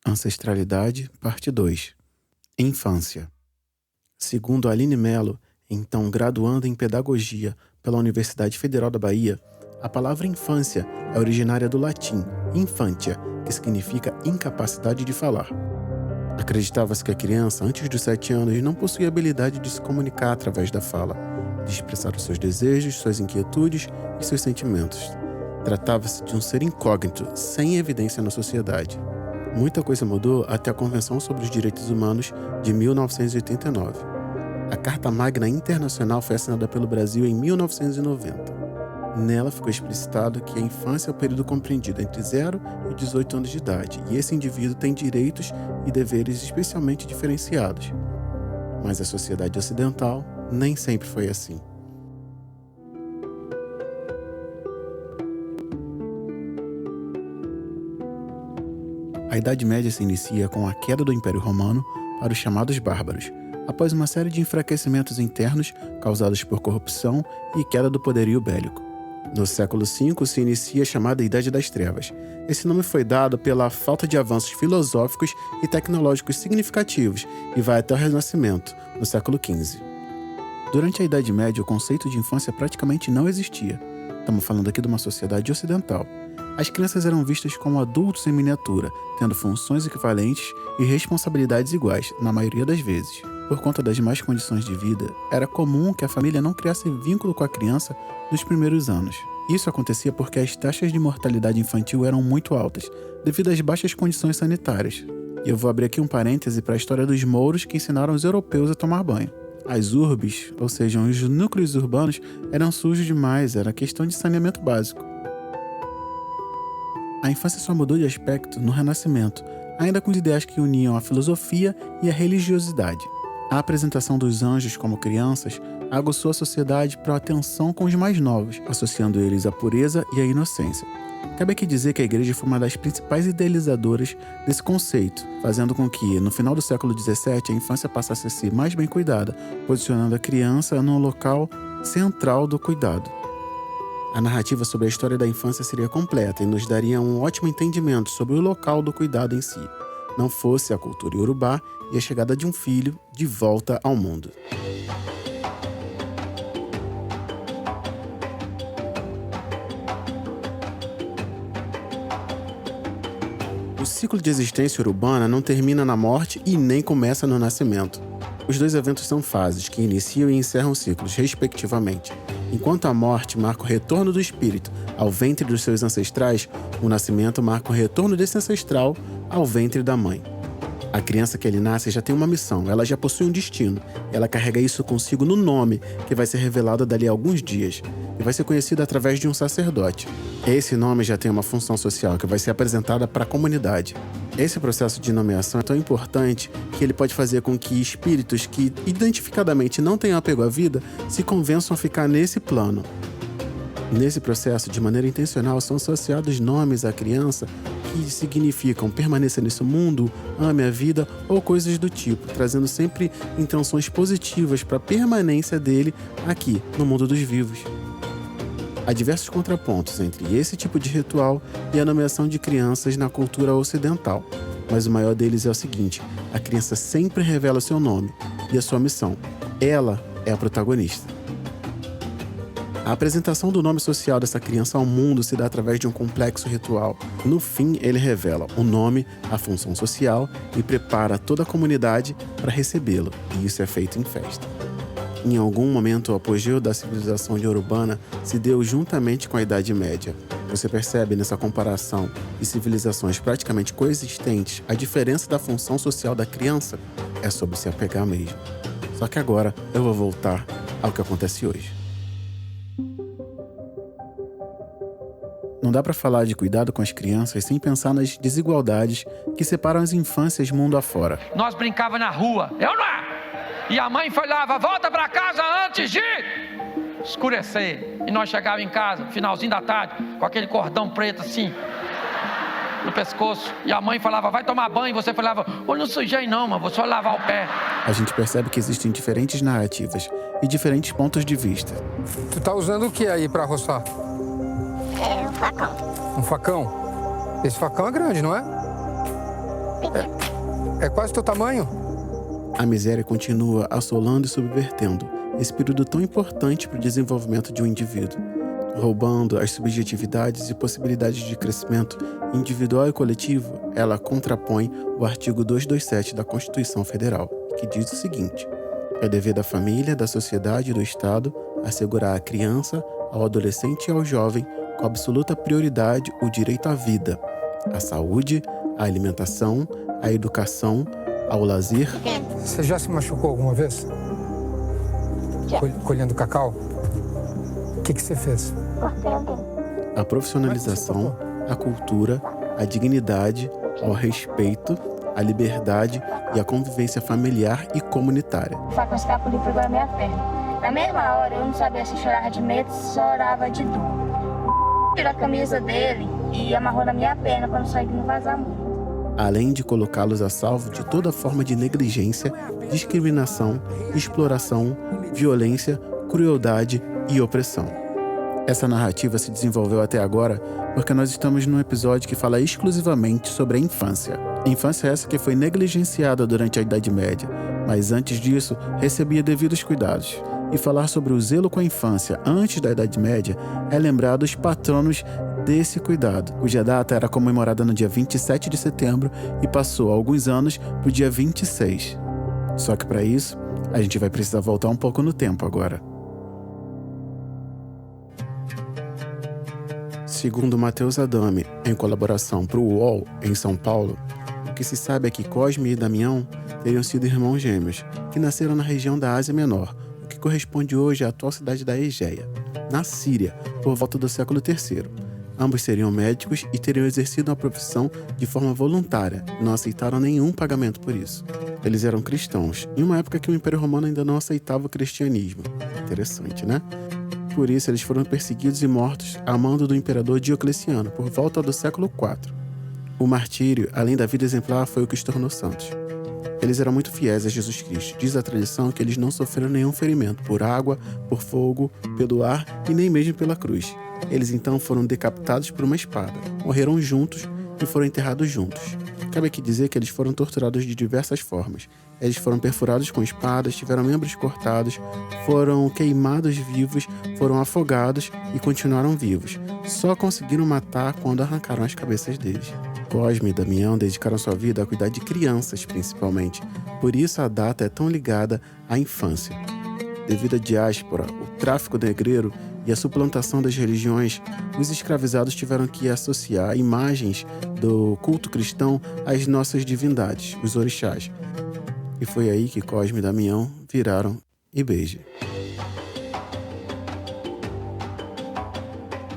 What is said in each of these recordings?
Ancestralidade, parte 2. Infância. Segundo Aline Mello, então graduanda em Pedagogia pela Universidade Federal da Bahia, a palavra infância é originária do latim infantia, que significa incapacidade de falar. Acreditava-se que a criança, antes dos 7 anos, não possuía habilidade de se comunicar através da fala, de expressar os seus desejos, suas inquietudes e seus sentimentos. Tratava-se de um ser incógnito, sem evidência na sociedade. Muita coisa mudou até a Convenção sobre os Direitos Humanos de 1989. A Carta Magna Internacional foi assinada pelo Brasil em 1990. Nela ficou explicitado que a infância é o período compreendido entre 0 e 18 anos de idade, e esse indivíduo tem direitos e deveres especialmente diferenciados. Mas a sociedade ocidental nem sempre foi assim. A Idade Média se inicia com a queda do Império Romano para os chamados bárbaros, após uma série de enfraquecimentos internos causados por corrupção e queda do poderio bélico. No século V se inicia a chamada Idade das Trevas. Esse nome foi dado pela falta de avanços filosóficos e tecnológicos significativos e vai até o Renascimento, no século XV. Durante a Idade Média, o conceito de infância praticamente não existia. Estamos falando aqui de uma sociedade ocidental. As crianças eram vistas como adultos em miniatura, tendo funções equivalentes e responsabilidades iguais, na maioria das vezes. Por conta das más condições de vida, era comum que a família não criasse vínculo com a criança nos primeiros anos. Isso acontecia porque as taxas de mortalidade infantil eram muito altas, devido às baixas condições sanitárias. E eu vou abrir aqui um parêntese para a história dos mouros que ensinaram os europeus a tomar banho. As urbes, ou seja, os núcleos urbanos, eram sujos demais, era questão de saneamento básico. A infância só mudou de aspecto no Renascimento, ainda com os ideais que uniam a filosofia e a religiosidade. A apresentação dos anjos como crianças aguçou a sociedade para a atenção com os mais novos, associando eles à pureza e à inocência. Cabe aqui dizer que a igreja foi uma das principais idealizadoras desse conceito, fazendo com que, no final do século XVII, a infância passasse a ser mais bem cuidada, posicionando a criança no local central do cuidado. A narrativa sobre a história da infância seria completa e nos daria um ótimo entendimento sobre o local do cuidado em si, não fosse a cultura iorubá e a chegada de um filho de volta ao mundo. O ciclo de existência urbana não termina na morte e nem começa no nascimento. Os dois eventos são fases que iniciam e encerram ciclos, respectivamente. Enquanto a morte marca o retorno do espírito ao ventre dos seus ancestrais, o nascimento marca o retorno desse ancestral ao ventre da mãe. A criança que ele nasce já tem uma missão, ela já possui um destino. Ela carrega isso consigo no nome, que vai ser revelado dali a alguns dias, e vai ser conhecido através de um sacerdote. Esse nome já tem uma função social que vai ser apresentada para a comunidade. Esse processo de nomeação é tão importante que ele pode fazer com que espíritos que identificadamente não tenham apego à vida se convençam a ficar nesse plano. Nesse processo, de maneira intencional, são associados nomes à criança que significam permaneça nesse mundo, ame a vida ou coisas do tipo, trazendo sempre intenções positivas para a permanência dele aqui, no mundo dos vivos. Há diversos contrapontos entre esse tipo de ritual e a nomeação de crianças na cultura ocidental, mas o maior deles é o seguinte: a criança sempre revela seu nome e a sua missão. Ela é a protagonista. A apresentação do nome social dessa criança ao mundo se dá através de um complexo ritual. No fim, ele revela o nome, a função social e prepara toda a comunidade para recebê-lo, e isso é feito em festa. Em algum momento, o apogeu da civilização iorubana se deu juntamente com a Idade Média. Você percebe nessa comparação de civilizações praticamente coexistentes a diferença da função social da criança? É sobre se apegar mesmo. Só que agora eu vou voltar ao que acontece hoje. Não dá para falar de cuidado com as crianças sem pensar nas desigualdades que separam as infâncias mundo afora. Nós brincava na rua, eu não é? E a mãe falava, volta para casa antes de escurecer. E nós chegávamos em casa, finalzinho da tarde, com aquele cordão preto assim, no pescoço. E a mãe falava, vai tomar banho. E você falava, eu não sujei não, mas vou só lavar o pé. A gente percebe que existem diferentes narrativas e diferentes pontos de vista. Tu tá usando o que aí para roçar? É um facão. Um facão? Esse facão é grande, não é? É quase teu tamanho. A miséria continua assolando e subvertendo esse período tão importante para o desenvolvimento de um indivíduo, roubando as subjetividades e possibilidades de crescimento individual e coletivo. Ela contrapõe o artigo 227 da Constituição Federal, que diz o seguinte: é dever da família, da sociedade e do Estado assegurar à criança, ao adolescente e ao jovem, com absoluta prioridade, o direito à vida, à saúde, à alimentação, à educação, ao lazer. Você já se machucou alguma vez? Colhendo cacau? O que você fez? A profissionalização, a cultura, a dignidade, ao respeito, a liberdade e a convivência familiar e comunitária. O faca escapuliu pegou a minha perna. Na mesma hora, eu não sabia se chorava de medo, se chorava de dor. Tirou a camisa dele e amarrou na minha perna para não sair e não vazar muito. Além de colocá-los a salvo de toda forma de negligência, discriminação, exploração, violência, crueldade e opressão. Essa narrativa se desenvolveu até agora porque nós estamos num episódio que fala exclusivamente sobre a infância. Infância essa que foi negligenciada durante a Idade Média, mas antes disso recebia devidos cuidados. E falar sobre o zelo com a infância antes da Idade Média é lembrar dos patronos desse cuidado, cuja data era comemorada no dia 27 de setembro e passou há alguns anos para o dia 26. Só que para isso, a gente vai precisar voltar um pouco no tempo agora. Segundo Matheus Adame, em colaboração para o UOL, em São Paulo, o que se sabe é que Cosme e Damião teriam sido irmãos gêmeos, que nasceram na região da Ásia Menor, o que corresponde hoje à atual cidade da Egéia, na Síria, por volta do século III. Ambos seriam médicos e teriam exercido a profissão de forma voluntária, não aceitaram nenhum pagamento por isso. Eles eram cristãos, em uma época que o Império Romano ainda não aceitava o cristianismo. Interessante, né? Por isso, eles foram perseguidos e mortos a mando do imperador Diocleciano, por volta do século IV. O martírio, além da vida exemplar, foi o que os tornou santos. Eles eram muito fiéis a Jesus Cristo. Diz a tradição que eles não sofreram nenhum ferimento por água, por fogo, pelo ar e nem mesmo pela cruz. Eles então foram decapitados por uma espada, morreram juntos e foram enterrados juntos. Cabe aqui dizer que eles foram torturados de diversas formas. Eles foram perfurados com espadas, tiveram membros cortados, foram queimados vivos, foram afogados e continuaram vivos. Só conseguiram matar quando arrancaram as cabeças deles. Cosme e Damião dedicaram sua vida a cuidar de crianças, principalmente. Por isso a data é tão ligada à infância. Devido à diáspora, o tráfico negreiro e a suplantação das religiões, os escravizados tiveram que associar imagens do culto cristão às nossas divindades, os orixás. E foi aí que Cosme e Damião viraram Ibeje.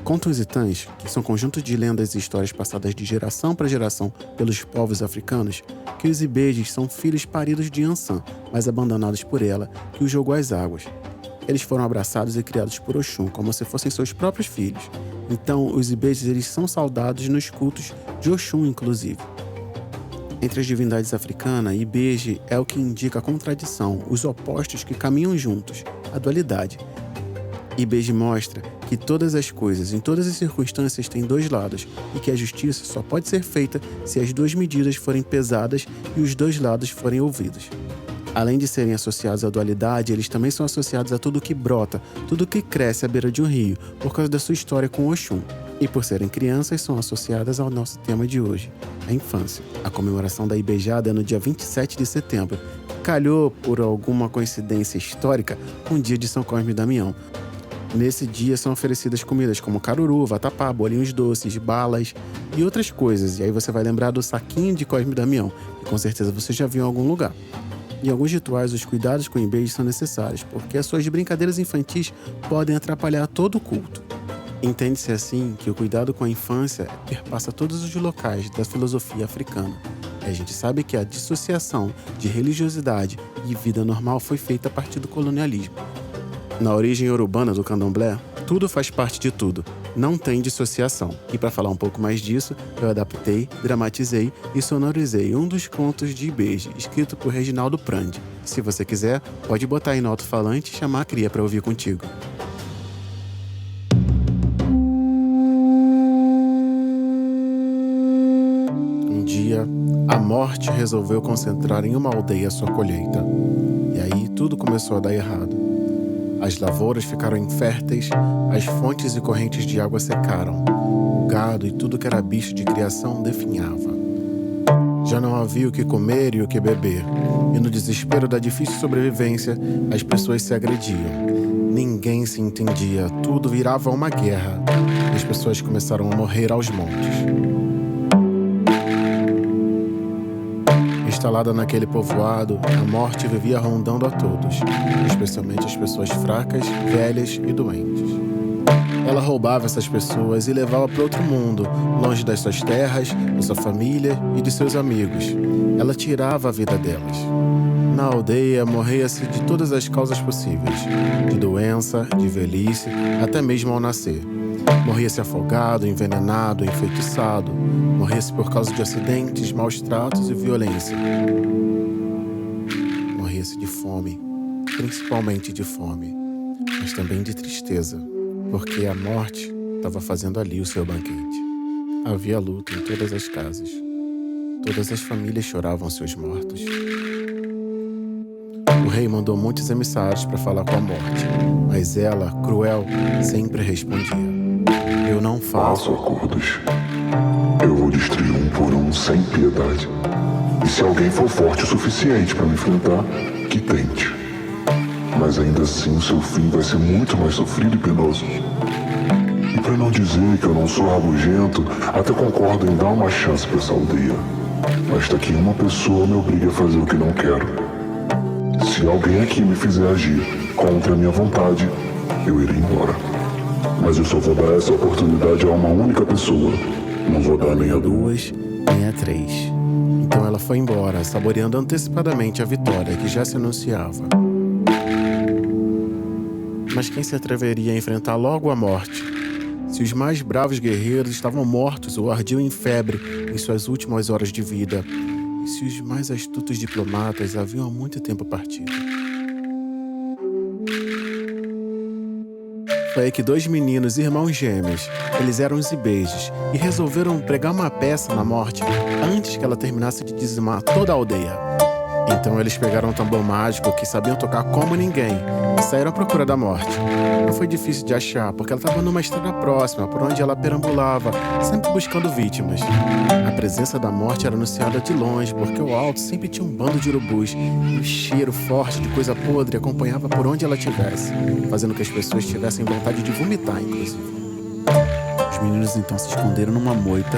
Contos e tãs, que são conjuntos de lendas e histórias passadas de geração para geração pelos povos africanos, que os Ibejes são filhos paridos de Ansan, mas abandonados por ela, que os jogou às águas. Eles foram abraçados e criados por Oxum, como se fossem seus próprios filhos. Então, os Ibejes eles são saudados nos cultos de Oxum, inclusive. Entre as divindades africanas, Ibeje é o que indica a contradição, os opostos que caminham juntos, a dualidade. Ibeje mostra que todas as coisas, em todas as circunstâncias, têm dois lados e que a justiça só pode ser feita se as duas medidas forem pesadas e os dois lados forem ouvidos. Além de serem associados à dualidade, eles também são associados a tudo que brota, tudo que cresce à beira de um rio, por causa da sua história com Oxum. E por serem crianças, são associadas ao nosso tema de hoje, a infância. A comemoração da Ibejada é no dia 27 de setembro, que calhou, por alguma coincidência histórica, com o dia de São Cosme e Damião. Nesse dia são oferecidas comidas como caruru, vatapá, bolinhos doces, balas e outras coisas. E aí você vai lembrar do saquinho de Cosme e Damião, que com certeza você já viu em algum lugar. Em alguns rituais, os cuidados com o Ibeje são necessários, porque as suas brincadeiras infantis podem atrapalhar todo o culto. Entende-se assim que o cuidado com a infância perpassa todos os locais da filosofia africana. A gente sabe que a dissociação de religiosidade e vida normal foi feita a partir do colonialismo. Na origem urbana do candomblé, tudo faz parte de tudo, não tem dissociação. E para falar um pouco mais disso, eu adaptei, dramatizei e sonorizei um dos contos de Ibeje, escrito por Reginaldo Prandi. Se você quiser, pode botar aí no alto-falante e chamar a cria para ouvir contigo. Um dia, a morte resolveu concentrar em uma aldeia sua colheita. E aí tudo começou a dar errado. As lavouras ficaram inférteis, as fontes e correntes de água secaram, o gado e tudo que era bicho de criação definhava. Já não havia o que comer e o que beber, e no desespero da difícil sobrevivência, as pessoas se agrediam. Ninguém se entendia, tudo virava uma guerra, e as pessoas começaram a morrer aos montes. Instalada naquele povoado, a morte vivia rondando a todos, especialmente as pessoas fracas, velhas e doentes. Ela roubava essas pessoas e levava para outro mundo, longe das suas terras, da sua família e de seus amigos. Ela tirava a vida delas. Na aldeia, morria-se de todas as causas possíveis, de doença, de velhice, até mesmo ao nascer. Morria-se afogado, envenenado, enfeitiçado. Morria-se por causa de acidentes, maus tratos e violência. Morria-se de fome, principalmente de fome, mas também de tristeza, porque a morte estava fazendo ali o seu banquete. Havia luto em todas as casas. Todas as famílias choravam seus mortos. O rei mandou muitos emissários para falar com a morte, mas ela, cruel, sempre respondia: eu não faço acordos. Eu vou destruir um por um sem piedade. E se alguém for forte o suficiente para me enfrentar, que tente. Mas ainda assim o seu fim vai ser muito mais sofrido e penoso. E para não dizer que eu não sou rabugento, até concordo em dar uma chance para essa aldeia. Basta que uma pessoa me obrigue a fazer o que não quero. Se alguém aqui me fizer agir contra a minha vontade, eu irei embora. Mas eu só vou dar essa oportunidade a uma única pessoa. Não vou dar nem a duas, nem a três. Então ela foi embora, saboreando antecipadamente a vitória que já se anunciava. Mas quem se atreveria a enfrentar logo a morte? Se os mais bravos guerreiros estavam mortos ou ardiam em febre em suas últimas horas de vida, e se os mais astutos diplomatas haviam há muito tempo partido? Foi aí que 2 meninos, irmãos gêmeos, eles eram zibejes, e resolveram pregar uma peça na morte antes que ela terminasse de dizimar toda a aldeia. Então eles pegaram um tambor mágico que sabiam tocar como ninguém e saíram à procura da morte. Não foi difícil de achar, porque ela estava numa estrada próxima, por onde ela perambulava, sempre buscando vítimas. A presença da morte era anunciada de longe, porque o alto sempre tinha um bando de urubus, e o cheiro forte de coisa podre acompanhava por onde ela estivesse, fazendo que as pessoas tivessem vontade de vomitar, inclusive. Os meninos então se esconderam numa moita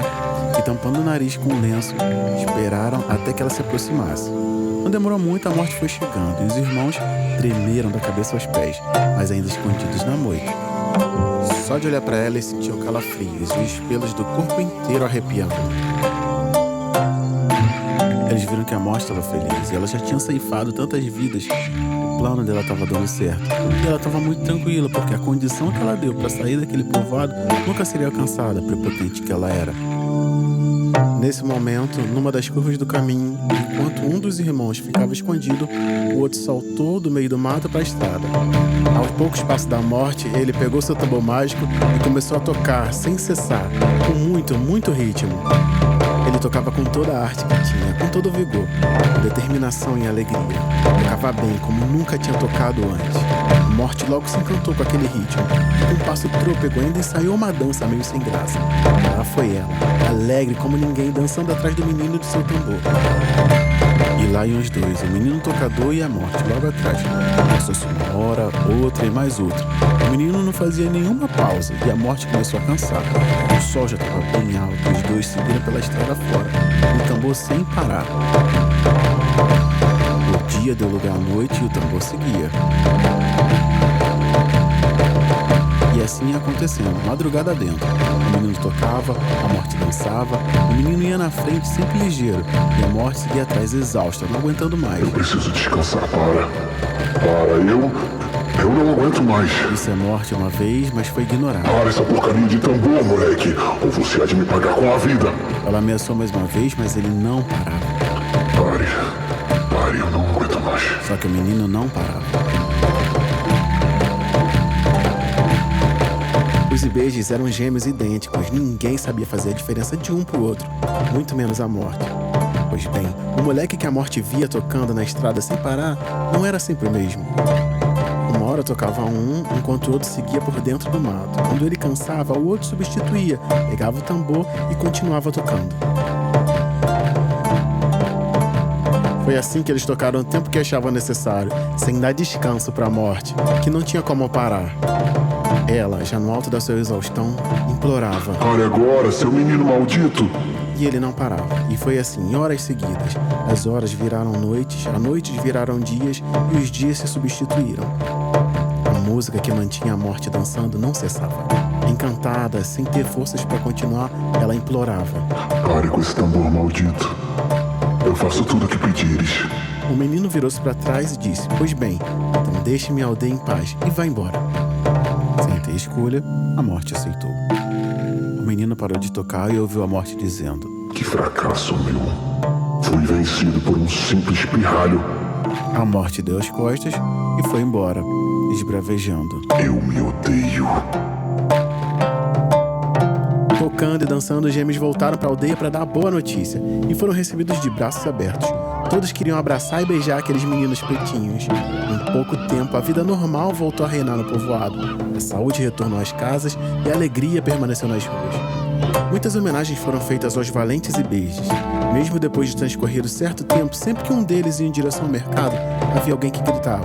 e, tampando o nariz com um lenço, esperaram até que ela se aproximasse. Não demorou muito, a morte foi chegando e os irmãos tremeram da cabeça aos pés, mas ainda escondidos na moita. Só de olhar para ela, eles sentiam calafrios e os pelos do corpo inteiro arrepiando. Eles viram que a morte estava feliz e ela já tinha ceifado tantas vidas. O plano dela estava dando certo e ela estava muito tranquila, porque a condição que ela deu para sair daquele povoado nunca seria alcançada, prepotente que ela era. Nesse momento, numa das curvas do caminho, enquanto um dos irmãos ficava escondido, o outro saltou do meio do mato para a estrada. Aos poucos passos da morte, ele pegou seu tambor mágico e começou a tocar, sem cessar, com muito ritmo. Ele tocava com toda a arte que tinha, com todo o vigor, com determinação e alegria. Tocava bem, como nunca tinha tocado antes. A morte logo se encantou com aquele ritmo. Com um passo trôpego, ainda ensaiou uma dança meio sem graça. Lá foi ela, alegre como ninguém, dançando atrás do menino de seu tambor. E lá iam os dois, o menino tocador e a morte logo atrás. Passou-se uma hora, outra e mais outra. O menino não fazia nenhuma pausa e a morte começou a cansar. O sol já estava bem alto e os dois seguiram pela estrada fora, o tambor sem parar. O dia deu lugar à noite e o tambor seguia. E assim ia acontecendo, madrugada dentro. O menino tocava, a morte dançava, o menino ia na frente sempre ligeiro e a morte seguia atrás exausta, não aguentando mais. Eu preciso descansar, eu não aguento mais. Disse a morte uma vez, mas foi ignorada. Para essa porcaria de tambor, moleque, ou você há de me pagar com a vida. Ela ameaçou mais uma vez, mas ele não parava. Pare, eu não aguento mais. Só que o menino não parava. Os zibejes eram gêmeos idênticos, ninguém sabia fazer a diferença de um pro outro, muito menos a morte. Pois bem, o moleque que a morte via tocando na estrada sem parar não era sempre o mesmo. Uma hora tocava um, enquanto o outro seguia por dentro do mato. Quando ele cansava, o outro substituía, pegava o tambor e continuava tocando. Foi assim que eles tocaram o tempo que achavam necessário, sem dar descanso para a morte, que não tinha como parar. Ela, já no alto da sua exaustão, implorava: Pare agora, seu menino maldito! E ele não parava. E foi assim, horas seguidas. As horas viraram noites, as noites viraram dias e os dias se substituíram. A música que mantinha a morte dançando não cessava. Encantada, sem ter forças para continuar, ela implorava: Pare com esse tambor maldito. Eu faço tudo o que pedires. O menino virou-se para trás e disse: Pois bem, então deixe minha aldeia em paz e vá embora. Sem ter escolha, a morte aceitou. O menino parou de tocar e ouviu a morte dizendo: Que fracasso meu. Fui vencido por um simples pirralho. A morte deu as costas e foi embora, esbravejando: Eu me odeio. Tocando e dançando, os gêmeos voltaram para a aldeia para dar a boa notícia e foram recebidos de braços abertos. Todos queriam abraçar e beijar aqueles meninos pretinhos. Em pouco tempo, a vida normal voltou a reinar no povoado. A saúde retornou às casas e a alegria permaneceu nas ruas. Muitas homenagens foram feitas aos valentes e beijos. Mesmo depois de transcorrido certo tempo, sempre que um deles ia em direção ao mercado, havia alguém que gritava: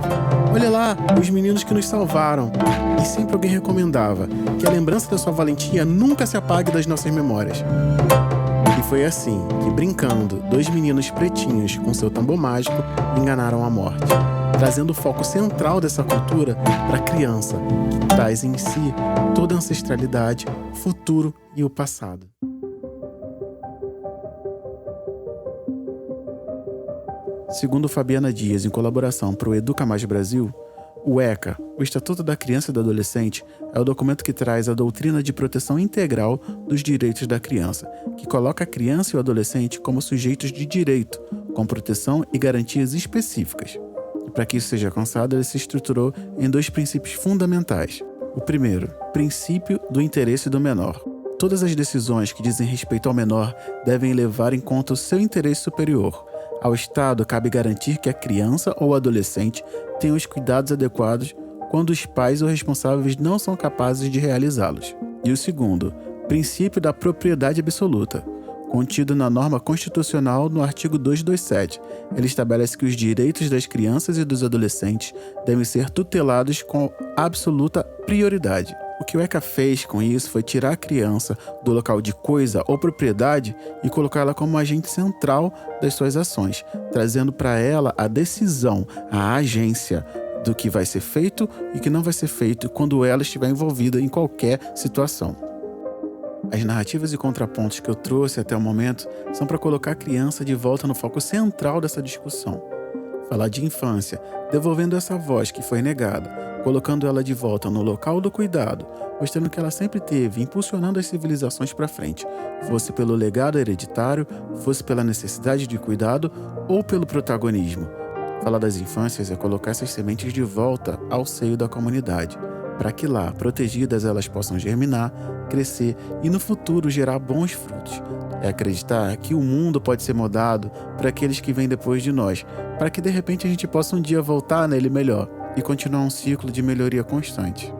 Olha lá, os meninos que nos salvaram! E sempre alguém recomendava que a lembrança da sua valentia nunca se apague das nossas memórias. E foi assim que, brincando, dois meninos pretinhos com seu tambor mágico enganaram a morte, trazendo o foco central dessa cultura para a criança, que traz em si toda a ancestralidade, o futuro e o passado. Segundo Fabiana Dias, em colaboração para o Educa Mais Brasil, o ECA, o Estatuto da Criança e do Adolescente, é o documento que traz a doutrina de proteção integral dos direitos da criança, que coloca a criança e o adolescente como sujeitos de direito, com proteção e garantias específicas. E para que isso seja alcançado, ele se estruturou em dois princípios fundamentais. O primeiro, princípio do interesse do menor. Todas as decisões que dizem respeito ao menor devem levar em conta o seu interesse superior. Ao Estado cabe garantir que a criança ou adolescente tenha os cuidados adequados quando os pais ou responsáveis não são capazes de realizá-los. E o segundo, princípio da propriedade absoluta, contido na norma constitucional no artigo 227. Ele estabelece que os direitos das crianças e dos adolescentes devem ser tutelados com absoluta prioridade. O que o ECA fez com isso foi tirar a criança do local de coisa ou propriedade e colocá-la como agente central das suas ações, trazendo para ela a decisão, a agência do que vai ser feito e que não vai ser feito quando ela estiver envolvida em qualquer situação. As narrativas e contrapontos que eu trouxe até o momento são para colocar a criança de volta no foco central dessa discussão. Falar de infância, devolvendo essa voz que foi negada, colocando ela de volta no local do cuidado, mostrando que ela sempre teve, impulsionando as civilizações para frente, fosse pelo legado hereditário, fosse pela necessidade de cuidado ou pelo protagonismo. Falar das infâncias é colocar essas sementes de volta ao seio da comunidade, para que lá, protegidas, elas possam germinar, crescer e no futuro gerar bons frutos. É acreditar que o mundo pode ser mudado para aqueles que vêm depois de nós, para que de repente a gente possa um dia voltar nele melhor e continuar um ciclo de melhoria constante.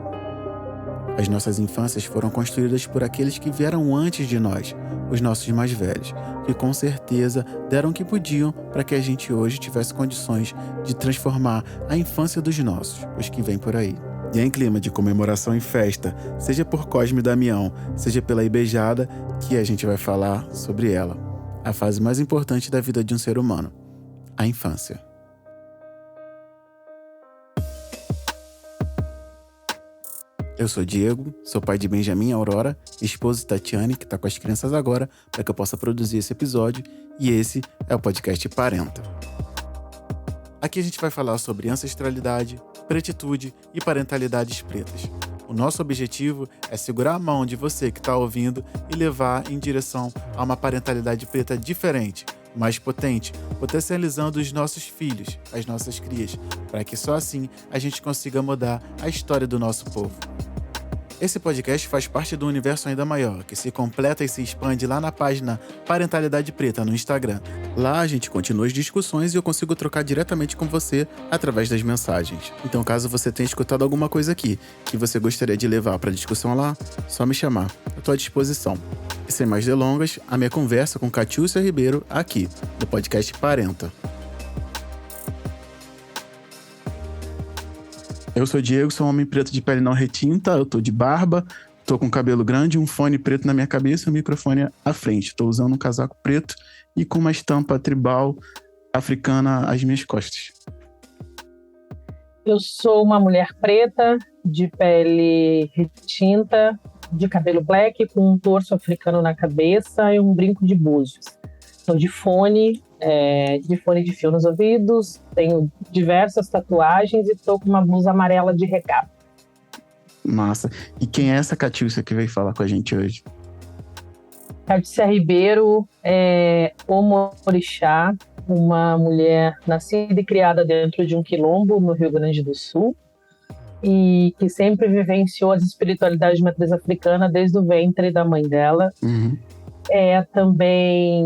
As nossas infâncias foram construídas por aqueles que vieram antes de nós, os nossos mais velhos, que com certeza deram o que podiam para que a gente hoje tivesse condições de transformar a infância dos nossos, os que vêm por aí. E em clima de comemoração e festa, seja por Cosme e Damião, seja pela Ibejada, que a gente vai falar sobre ela, a fase mais importante da vida de um ser humano, a infância. Eu sou Diego, sou pai de Benjamin e Aurora, esposa de Tatiane, que está com as crianças agora, para que eu possa produzir esse episódio, e esse é o podcast Parenta. Aqui a gente vai falar sobre ancestralidade, pretitude e parentalidades pretas. O nosso objetivo é segurar a mão de você que está ouvindo e levar em direção a uma parentalidade preta diferente, mais potente, potencializando os nossos filhos, as nossas crias, para que só assim a gente consiga mudar a história do nosso povo. Esse podcast faz parte do universo ainda maior, que se completa e se expande lá na página Parentalidade Preta no Instagram. Lá a gente continua as discussões e eu consigo trocar diretamente com você através das mensagens. Então, caso você tenha escutado alguma coisa aqui que você gostaria de levar para discussão lá, só me chamar. Eu estou à disposição. E sem mais delongas, a minha conversa com Catiúcia Ribeiro aqui, no podcast Parenta. Eu sou o Diego, sou um homem preto de pele não retinta, eu tô de barba, tô com cabelo grande, um fone preto na minha cabeça e um microfone à frente. Tô usando um casaco preto e com uma estampa tribal africana às minhas costas. Eu sou uma mulher preta, de pele retinta, de cabelo black, com um torso africano na cabeça e um brinco de búzios. Tô de fone de fio nos ouvidos, tenho diversas tatuagens e tô com uma blusa amarela de regata. Massa. E quem é essa Catiúcia que veio falar com a gente hoje? Catiúcia Ribeiro é Omorixá, uma mulher nascida e criada dentro de um quilombo no Rio Grande do Sul e que sempre vivenciou as espiritualidades de matriz africana desde o ventre da mãe dela. Uhum. É também,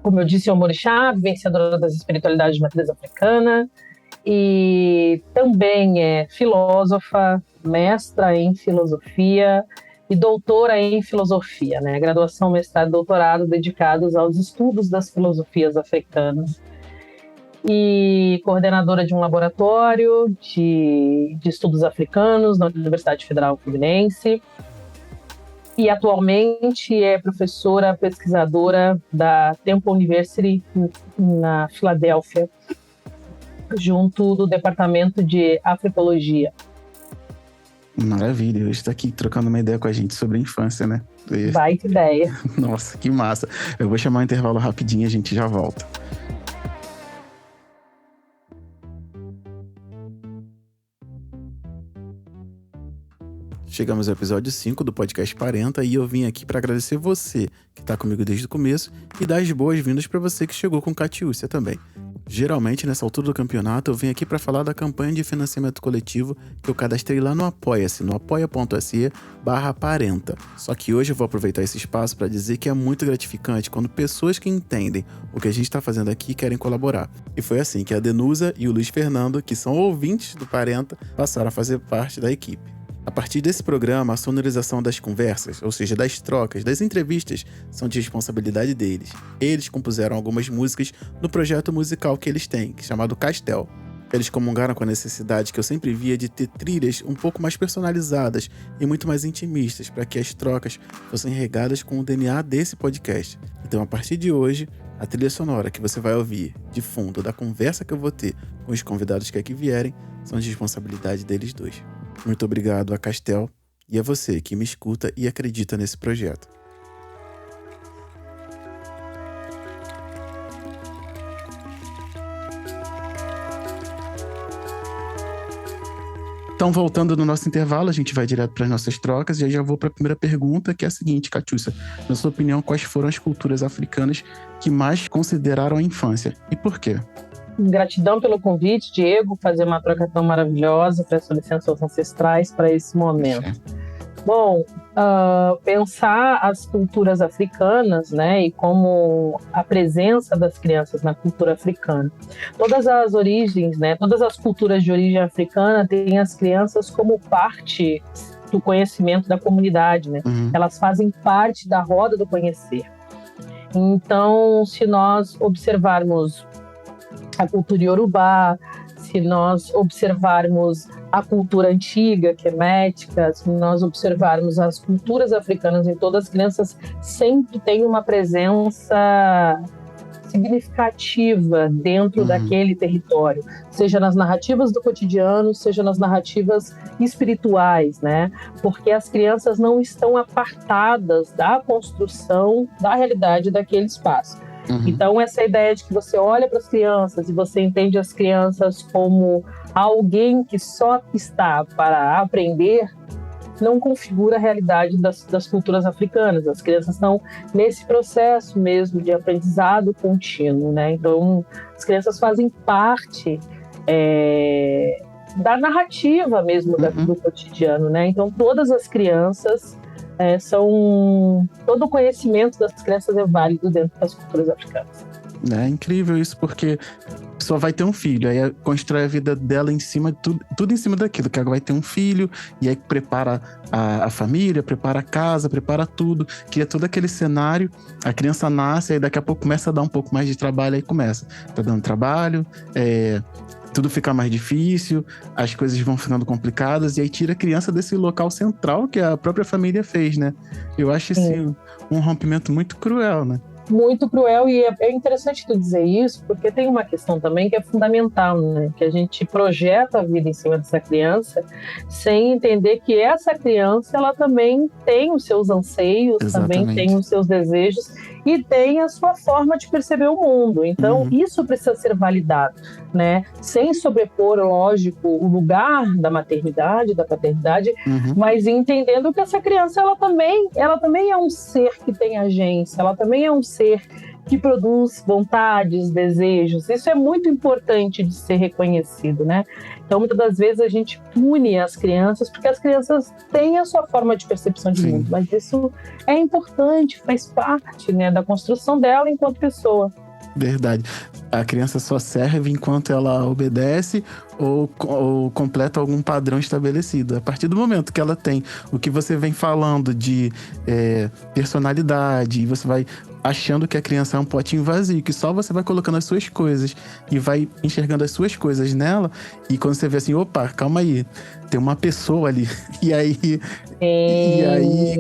como eu disse, Omorixá, vivenciadora das espiritualidades de matriz africana, e também é filósofa, mestra em filosofia e doutora em filosofia, né? Graduação, mestrado e doutorado dedicados aos estudos das filosofias africanas. E coordenadora de um laboratório de estudos africanos na Universidade Federal Fluminense. E atualmente é professora pesquisadora da Temple University na Filadélfia, junto do Departamento de Africologia. Maravilha, hoje está aqui trocando uma ideia com a gente sobre a infância, né? Baita ideia. Nossa, que massa. Eu vou chamar um intervalo rapidinho e a gente já volta. Chegamos ao episódio 5 do podcast Parenta e eu vim aqui para agradecer você que está comigo desde o começo e dar as boas-vindas para você que chegou com Catiúcia também. Geralmente, nessa altura do campeonato, eu venho aqui para falar da campanha de financiamento coletivo que eu cadastrei lá no Apoia-se, no apoia.se/parenta. Só que hoje eu vou aproveitar esse espaço para dizer que é muito gratificante quando pessoas que entendem o que a gente está fazendo aqui querem colaborar. E foi assim que a Denusa e o Luiz Fernando, que são ouvintes do Parenta, passaram a fazer parte da equipe. A partir desse programa, a sonorização das conversas, ou seja, das trocas, das entrevistas, são de responsabilidade deles. Eles compuseram algumas músicas no projeto musical que eles têm, chamado Castel. Eles comungaram com a necessidade que eu sempre via de ter trilhas um pouco mais personalizadas e muito mais intimistas, para que as trocas fossem regadas com o DNA desse podcast. Então, a partir de hoje, a trilha sonora que você vai ouvir de fundo da conversa que eu vou ter com os convidados que aqui vierem são de responsabilidade deles dois. Muito obrigado a Castel e a você que me escuta e acredita nesse projeto. Então, voltando no nosso intervalo, a gente vai direto para as nossas trocas e aí já vou para a primeira pergunta, que é a seguinte, Catiúcia. Na sua opinião, quais foram as culturas africanas que mais consideraram a infância e por quê? Gratidão pelo convite, Diego, fazer uma troca tão maravilhosa, peço licença aos ancestrais para esse momento. Bom, pensar as culturas africanas, né, e como a presença das crianças na cultura africana. Todas as origens, né, todas as culturas de origem africana têm as crianças como parte do conhecimento da comunidade, né? Uhum. Elas fazem parte da roda do conhecer. Então, se nós observarmos a cultura iorubá, se nós observarmos a cultura antiga, quemética, se nós observarmos as culturas africanas em todas, as crianças sempre têm uma presença significativa dentro daquele território, seja nas narrativas do cotidiano, seja nas narrativas espirituais, né? Porque as crianças não estão apartadas da construção da realidade daquele espaço. Então, essa ideia de que você olha para as crianças e você entende as crianças como alguém que só está para aprender, não configura a realidade das culturas africanas. As crianças estão nesse processo mesmo de aprendizado contínuo, né? Então, as crianças fazem parte da narrativa mesmo do cotidiano, né? Então, todas as crianças todo o conhecimento das crianças é válido dentro das culturas africanas. É incrível isso, porque só vai ter um filho, aí constrói a vida dela em cima, tudo em cima daquilo, que ela vai ter um filho, e aí prepara a família, prepara a casa, prepara tudo, cria todo aquele cenário, a criança nasce, aí daqui a pouco começa a dar um pouco mais de trabalho, aí começa, tá dando trabalho, tudo fica mais difícil, as coisas vão ficando complicadas, e aí tira a criança desse local central que a própria família fez, né? Eu acho isso um rompimento muito cruel, né? Muito cruel, e é interessante tu dizer isso, porque tem uma questão também que é fundamental, né? Que a gente projeta a vida em cima dessa criança sem entender que essa criança, ela também tem os seus anseios, também tem os seus desejos e tem a sua forma de perceber o mundo. Então, isso precisa ser validado, né? Sem sobrepor, lógico, o lugar da maternidade, da paternidade, mas entendendo que essa criança, ela também é um ser que tem agência, ela também é um ser que produz vontades, desejos. Isso é muito importante de ser reconhecido, né? Então, muitas das vezes a gente pune as crianças porque as crianças têm a sua forma de percepção de mundo, mas isso é importante, faz parte, né, da construção dela enquanto pessoa. Verdade. A criança só serve enquanto ela obedece ou completa algum padrão estabelecido. A partir do momento que ela tem o que você vem falando de personalidade, e você vai achando que a criança é um potinho vazio, que só você vai colocando as suas coisas e vai enxergando as suas coisas nela, e quando você vê assim, opa, calma aí, tem uma pessoa ali. E aí,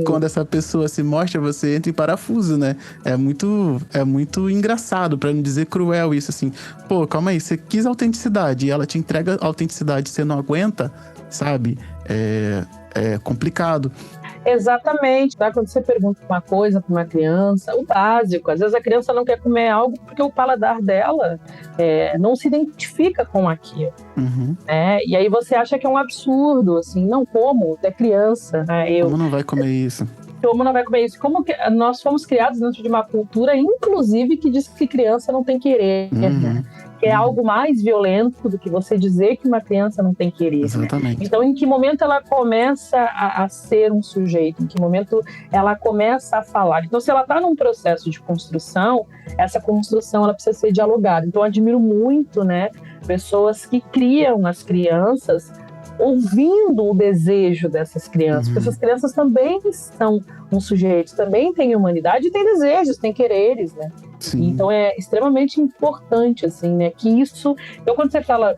quando essa pessoa se mostra, você entra em parafuso, né? É muito engraçado, pra não dizer cruel isso, assim. Pô, calma aí, você quis autenticidade e ela te entrega autenticidade, você não aguenta, sabe? É complicado. Exatamente, tá? Quando você pergunta uma coisa para uma criança, o básico, às vezes a criança não quer comer algo porque o paladar dela não se identifica com aquilo, né? E aí você acha que é um absurdo, assim, não como, é criança, né? Como não vai comer isso? Como não vai comer isso? Como que nós fomos criados dentro de uma cultura, inclusive, que diz que criança não tem querer, né? Que é algo mais violento do que você dizer que uma criança não tem querer. Exatamente. Né? Então, em que momento ela começa a ser um sujeito? Em que momento ela começa a falar? Então, se ela está num processo de construção, essa construção ela precisa ser dialogada. Então, eu admiro muito, né, pessoas que criam as crianças ouvindo o desejo dessas crianças, porque essas crianças também são um sujeito, também têm humanidade e têm desejos, têm quereres, né? Sim. Então é extremamente importante, assim, né, que isso... Então, quando você fala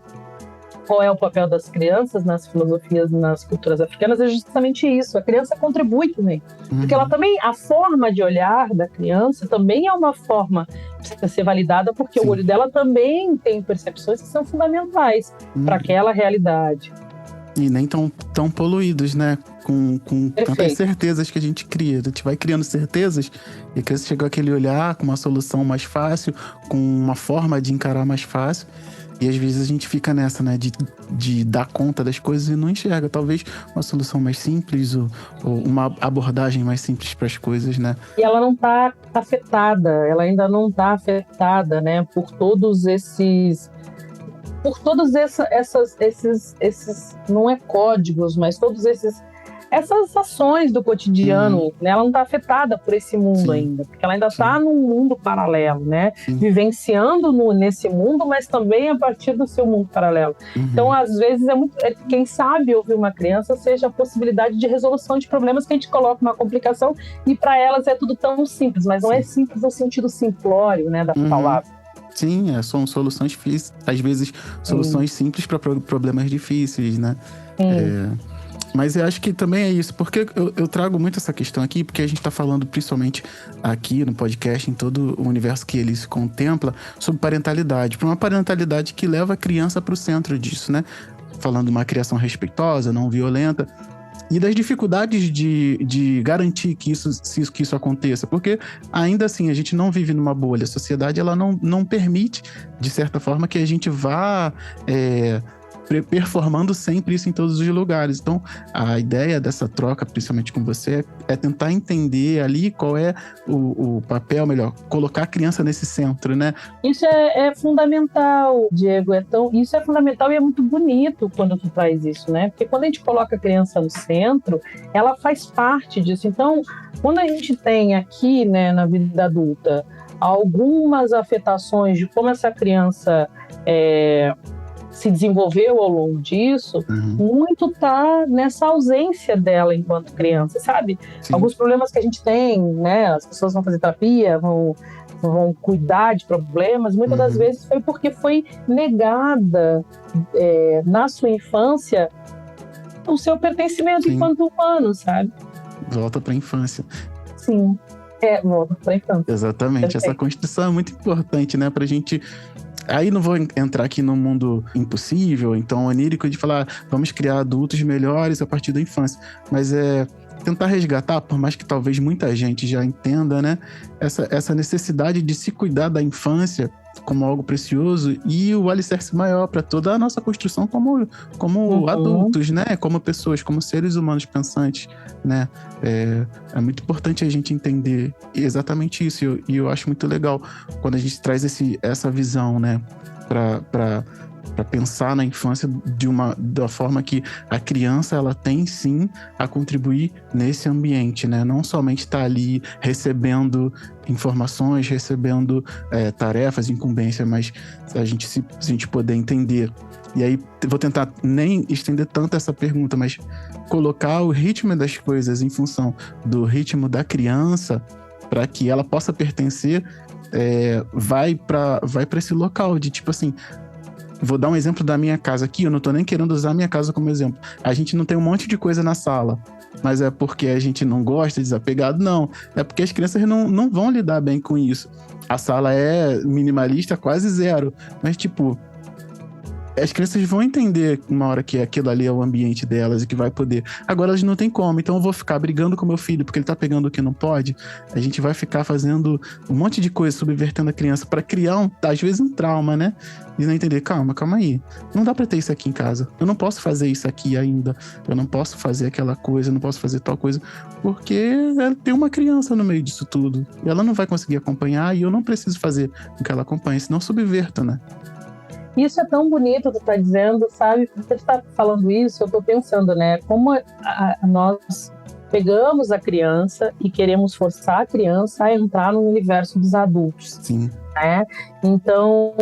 qual é o papel das crianças nas filosofias, nas culturas africanas, é justamente isso, a criança contribui também, porque ela também, a forma de olhar da criança também é uma forma que precisa ser validada, porque o olho dela também tem percepções que são fundamentais para aquela realidade. E nem tão poluídos, né? Com tantas certezas que a gente cria. A gente vai criando certezas e a criança chega aquele olhar com uma solução mais fácil, com uma forma de encarar mais fácil. E às vezes a gente fica nessa, né? De dar conta das coisas e não enxerga. Talvez uma solução mais simples ou uma abordagem mais simples para as coisas, né? E ela não está afetada, ela ainda não está afetada, né? Por todos esses não é códigos, mas essas ações do cotidiano, né? Ela não está afetada por esse mundo ainda, porque ela ainda está num mundo paralelo, né? Vivenciando nesse mundo, mas também a partir do seu mundo paralelo. Então, às vezes, quem sabe ouvir uma criança seja a possibilidade de resolução de problemas que a gente coloca uma complicação e para elas é tudo tão simples, mas não é simples no sentido simplório, né, da palavra. Sim, são soluções, às vezes, soluções simples para problemas difíceis, né? Mas eu acho que também é isso, porque eu trago muito essa questão aqui, porque a gente está falando principalmente aqui no podcast, em todo o universo que ele se contempla, sobre parentalidade. Para uma parentalidade que leva a criança para o centro disso, né? Falando de uma criação respeitosa, não violenta. E das dificuldades de garantir que isso aconteça. Porque, ainda assim, a gente não vive numa bolha. A sociedade, ela não permite, de certa forma, que a gente vá performando sempre isso em todos os lugares. Então, a ideia dessa troca, principalmente com você, é tentar entender ali qual é o papel, melhor, colocar a criança nesse centro, né? Isso é fundamental, Diego. Isso é fundamental e é muito bonito quando tu traz isso, né? Porque quando a gente coloca a criança no centro, ela faz parte disso. Então, quando a gente tem aqui, né, na vida adulta, algumas afetações de como essa criança se desenvolveu ao longo disso, muito tá nessa ausência dela enquanto criança, sabe? Sim. Alguns problemas que a gente tem, né? As pessoas vão fazer terapia, vão cuidar de problemas, muitas das vezes foi porque foi negada na sua infância o seu pertencimento enquanto humano, sabe? Volta para a infância. Sim, volta para a infância. Exatamente, perfeito. Essa construção é muito importante, né, pra gente... Aí não vou entrar aqui no mundo impossível, então onírico de falar, vamos criar adultos melhores a partir da infância, mas tentar resgatar, por mais que talvez muita gente já entenda, né, essa necessidade de se cuidar da infância como algo precioso e o alicerce maior para toda a nossa construção como adultos, né, como pessoas, como seres humanos pensantes, né, é muito importante a gente entender exatamente isso, e eu acho muito legal quando a gente traz essa visão, né, para pensar na infância da forma que a criança ela tem sim a contribuir nesse ambiente, né? Não somente estar ali recebendo informações, recebendo tarefas, incumbências, mas se a gente poder entender. E aí vou tentar nem estender tanto essa pergunta, mas colocar o ritmo das coisas em função do ritmo da criança para que ela possa pertencer, vai para esse local de tipo assim. Vou dar um exemplo da minha casa aqui, eu não tô nem querendo usar a minha casa como exemplo. A gente não tem um monte de coisa na sala, mas é porque a gente não gosta, desapegado, não. É porque as crianças não vão lidar bem com isso. A sala é minimalista, quase zero, mas tipo... As crianças vão entender uma hora que aquilo ali é o ambiente delas e que vai poder. Agora elas não têm como, então eu vou ficar brigando com meu filho porque ele tá pegando o que não pode. A gente vai ficar fazendo um monte de coisa, subvertendo a criança para criar, às vezes, um trauma, né? E não entender, calma aí. Não dá pra ter isso aqui em casa. Eu não posso fazer isso aqui ainda. Eu não posso fazer aquela coisa, eu não posso fazer tal coisa. Porque tem uma criança no meio disso tudo. E ela não vai conseguir acompanhar e eu não preciso fazer com que ela acompanhe, senão eu subverto, né? Isso é tão bonito, tu tá dizendo, sabe? Você tá falando isso, eu tô pensando, né? Como nós pegamos a criança e queremos forçar a criança a entrar no universo dos adultos. Sim. Né? Então,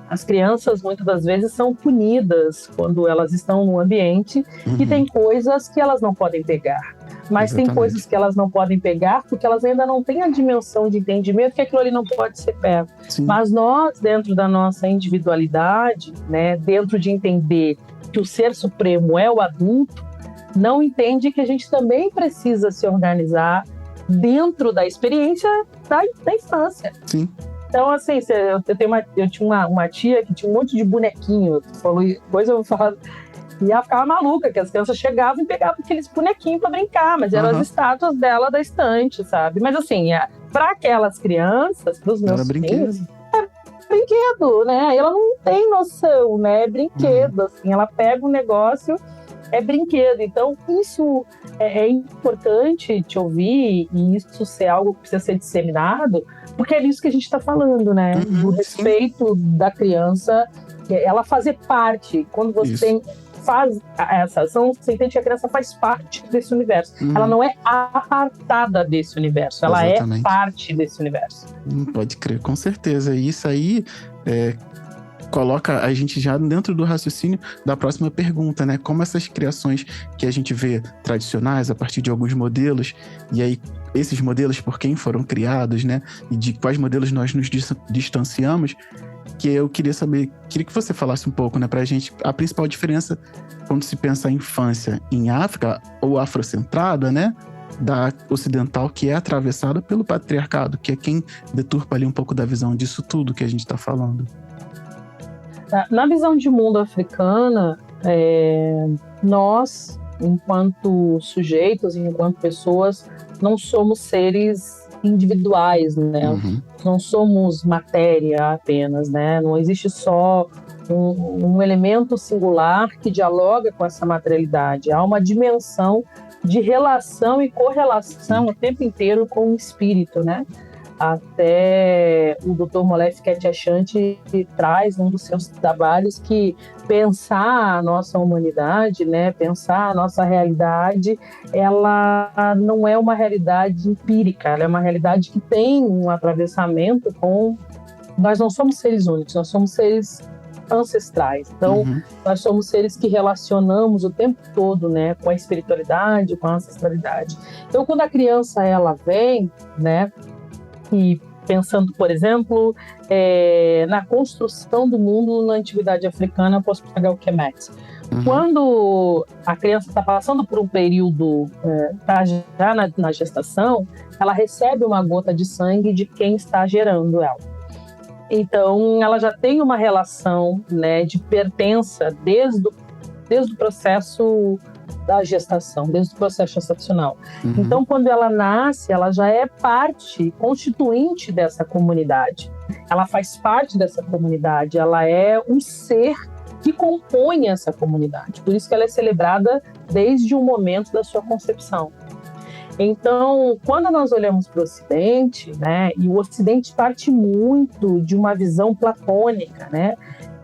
as crianças muitas das vezes são punidas quando elas estão num ambiente e tem coisas que elas não podem pegar. Mas Exatamente. Tem coisas que elas não podem pegar porque elas ainda não têm a dimensão de entendimento que aquilo ali não pode ser pego. Sim. Mas nós, dentro da nossa individualidade, né, dentro de entender que o ser supremo é o adulto, não entende que a gente também precisa se organizar dentro da experiência da infância. Sim. Então, assim, eu tinha uma tia que tinha um monte de bonequinho. Depois eu vou falar... E ela ficava maluca, que as crianças chegavam e pegavam aqueles bonequinhos pra brincar, mas eram as estátuas dela da estante, sabe? Mas assim, para aquelas crianças, pros meus filhos, é brinquedo, né? Ela não tem noção, né? É brinquedo, assim, ela pega um negócio, é brinquedo. Então, isso é importante te ouvir e isso ser algo que precisa ser disseminado, porque é disso que a gente está falando, né? Do respeito da criança, ela fazer parte. Quando você faz essa ação, você entende que a criança faz parte desse universo. Ela não é apartada desse universo, ela Exatamente. É parte desse universo. Pode crer, com certeza. E isso aí coloca a gente já dentro do raciocínio da próxima pergunta, né? Como essas criações que a gente vê tradicionais a partir de alguns modelos, e aí esses modelos por quem foram criados, né? E de quais modelos nós nos distanciamos, que eu queria que você falasse um pouco, né, pra gente, a principal diferença quando se pensa em infância em África, ou afrocentrada, né, da ocidental, que é atravessada pelo patriarcado, que é quem deturpa ali um pouco da visão disso tudo que a gente está falando. Na visão de mundo africana, nós, enquanto sujeitos, enquanto pessoas, não somos seres individuais, né? Não somos matéria apenas, né? Não existe só um elemento singular que dialoga com essa materialidade. Há uma dimensão de relação e correlação o tempo inteiro com o espírito, né? Até o Dr. Molefe Ketchachanti traz um dos seus trabalhos que pensar a nossa humanidade, né, pensar a nossa realidade, ela não é uma realidade empírica, ela é uma realidade que tem um atravessamento com... Nós não somos seres únicos, nós somos seres ancestrais. Então, nós somos seres que relacionamos o tempo todo, né, com a espiritualidade, com a ancestralidade. Então, quando a criança ela vem, né, e pensando, por exemplo, na construção do mundo na antiguidade africana, eu posso pegar o Kemet. Quando a criança está passando por um período, já na gestação, ela recebe uma gota de sangue de quem está gerando ela. Então, ela já tem uma relação, né, de pertença desde o processo da gestação, desde o processo gestacional. Então, quando ela nasce, ela já é parte constituinte dessa comunidade. Ela faz parte dessa comunidade, ela é um ser que compõe essa comunidade. Por isso que ela é celebrada desde o momento da sua concepção. Então, quando nós olhamos para o Ocidente, né, e o Ocidente parte muito de uma visão platônica, né,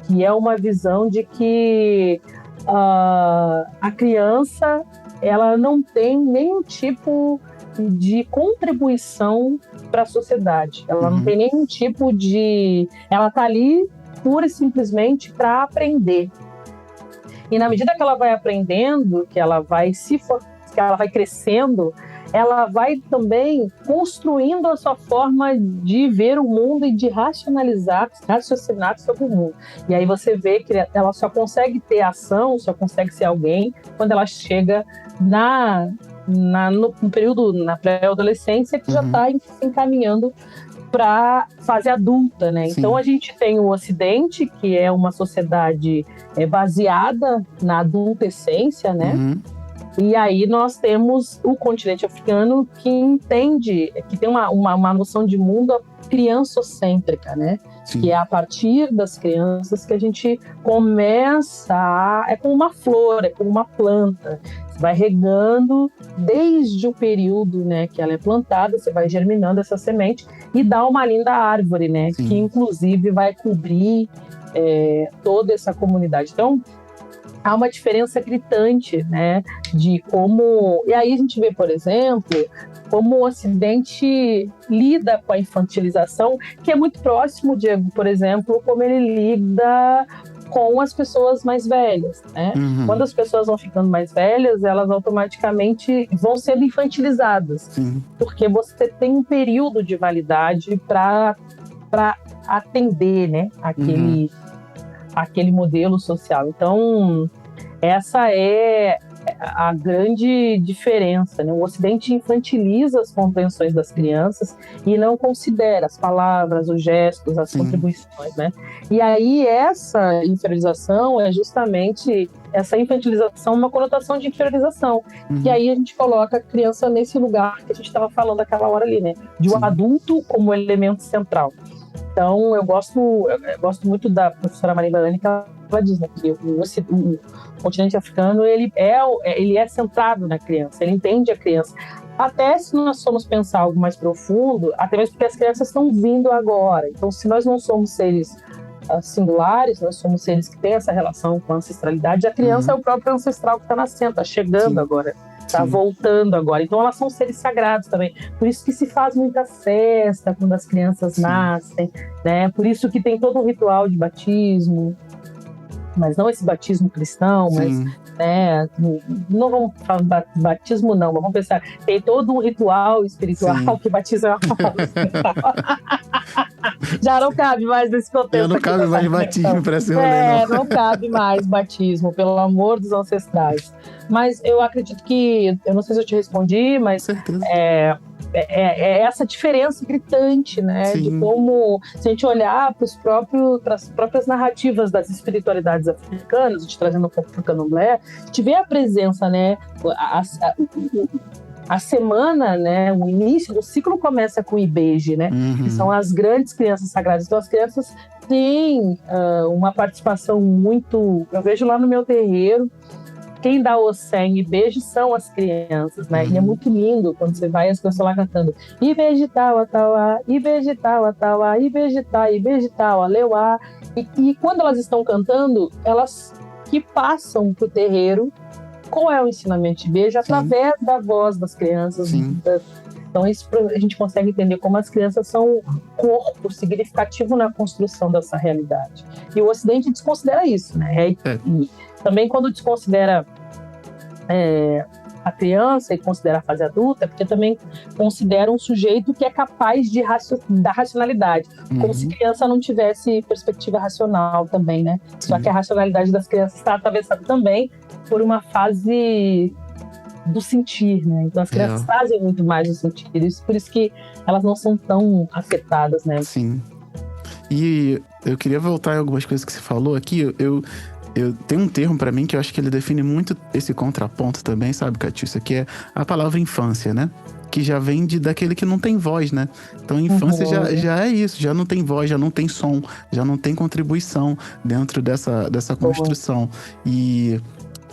que é uma visão de que a criança ela não tem nenhum tipo de contribuição para a sociedade. Ela não tem nenhum tipo de... Ela está ali pura e simplesmente para aprender. E na medida que ela vai aprendendo, que ela vai crescendo, ela vai também construindo a sua forma de ver o mundo e de raciocinar sobre o mundo. E aí você vê que ela só consegue ter ação, só consegue ser alguém quando ela chega no período, na pré-adolescência, que já está se encaminhando para a fase adulta, né? Então a gente tem o Ocidente, que é uma sociedade baseada na adultescência, né? E aí nós temos o continente africano que entende, que tem uma noção de mundo criançocêntrica, né? Que é a partir das crianças que a gente começa é como uma flor, é como uma planta. Você vai regando desde o período, né, que ela é plantada, você vai germinando essa semente e dá uma linda árvore, né? Que inclusive vai cobrir toda essa comunidade. Então, há uma diferença gritante, né, de como... E aí a gente vê, por exemplo, como o Ocidente lida com a infantilização, que é muito próximo, Diego, por exemplo, como ele lida com as pessoas mais velhas, né? Quando as pessoas vão ficando mais velhas, elas automaticamente vão sendo infantilizadas, porque você tem um período de validade para atender, né, aquele modelo social. Então, essa é a grande diferença, né? O Ocidente infantiliza as compreensões das crianças e não considera as palavras, os gestos, as contribuições, né? E aí essa inferiorização é justamente essa infantilização, uma conotação de inferiorização. E aí a gente coloca a criança nesse lugar que a gente estava falando aquela hora ali, né? De um adulto como elemento central. Então, eu gosto muito da professora Maria Belani, que ela diz, né, que o continente africano ele é centrado na criança, ele entende a criança. Até se nós formos pensar algo mais profundo, até mesmo porque as crianças estão vindo agora. Então, se nós não somos seres singulares, nós somos seres que têm essa relação com a ancestralidade, a criança é o próprio ancestral que está nascendo, está chegando agora. Está voltando agora. Então, elas são seres sagrados também. Por isso que se faz muita festa quando as crianças nascem, né? Por isso que tem todo um ritual de batismo, mas não esse batismo cristão, mas né, não vamos falar batismo não, mas vamos pensar, tem todo um ritual espiritual que batismo é uma palavra espiritual. Já não cabe mais nesse contexto. Não cabe mais batismo para esse rolê, não cabe mais batismo, pelo amor dos ancestrais. Mas eu acredito que, eu não sei se eu te respondi, mas é essa diferença gritante, né? De como, se a gente olhar para as próprias narrativas das espiritualidades africanas, a gente trazendo um pouco para o candomblé, a gente vê a presença, né? a semana, né, o início do ciclo começa com o IBEJE, né, que são as grandes crianças sagradas. Então as crianças têm uma participação muito... Eu vejo lá no meu terreiro, quem dá o Sem e beijo são as crianças, né? E é muito lindo quando você vai as pessoas lá cantando e vegetal, atauá, e vegetal, atauá, e vegetal, aleuá. E quando elas estão cantando, elas que passam pro terreiro qual é o ensinamento de beijo através da voz das crianças. Então isso a gente consegue entender como as crianças são um corpo significativo na construção dessa realidade. E o Ocidente desconsidera isso, né? E também quando desconsidera a criança e considera a fase adulta, porque também considera um sujeito que é capaz da racionalidade, como se criança não tivesse perspectiva racional também, né? Só que a racionalidade das crianças está atravessada também por uma fase do sentir, né? Então as crianças fazem muito mais o sentir, por isso que elas não são tão afetadas, né? Sim. E eu queria voltar em algumas coisas que você falou aqui. Eu tenho um termo pra mim que eu acho que ele define muito esse contraponto também, sabe, Catiúcia? Que é a palavra infância, né? Que já vem daquele que não tem voz, né? Então a infância já é isso, já não tem voz, já não tem som, já não tem contribuição dentro dessa construção. E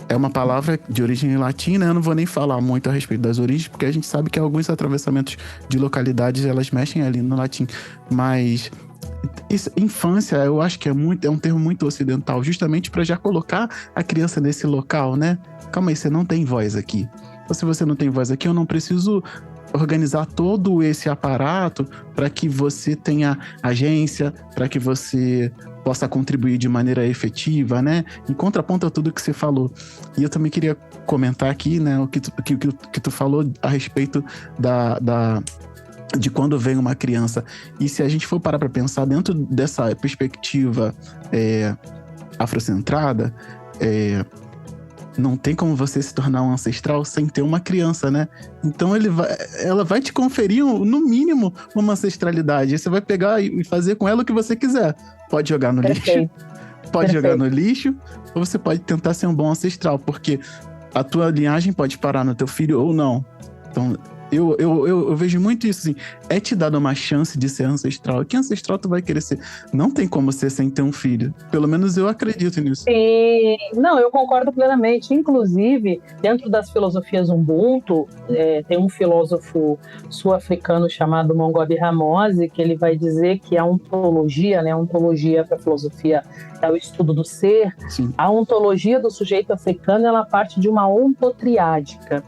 é uma palavra de origem latina, eu não vou nem falar muito a respeito das origens, porque a gente sabe que alguns atravessamentos de localidades, elas mexem ali no latim. Mas infância, eu acho que é um termo muito ocidental, justamente para já colocar a criança nesse local, né? Calma aí, você não tem voz aqui. Ou se você não tem voz aqui, eu não preciso organizar todo esse aparato para que você tenha agência, para que você possa contribuir de maneira efetiva, né? Em contraponto a tudo que você falou. E eu também queria comentar aqui, né, o que tu falou a respeito de quando vem uma criança. E se a gente for parar para pensar dentro dessa perspectiva afrocentrada, não tem como você se tornar um ancestral sem ter uma criança, né? Então ela vai te conferir, no mínimo, uma ancestralidade. Você vai pegar e fazer com ela o que você quiser. Pode jogar no lixo, jogar no lixo, ou você pode tentar ser um bom ancestral, porque a tua linhagem pode parar no teu filho ou não. Então, eu vejo muito isso, assim, é te dado uma chance de ser ancestral. Que ancestral tu vai querer ser? Não tem como ser sem ter um filho. Pelo menos eu acredito nisso. Não, eu concordo plenamente. Inclusive, dentro das filosofias Ubuntu, tem um filósofo sul-africano chamado Mongobi Ramose, que ele vai dizer que a ontologia, né, a ontologia para a filosofia é o estudo do ser. Sim. A ontologia do sujeito africano, ela parte de uma ontotriádica.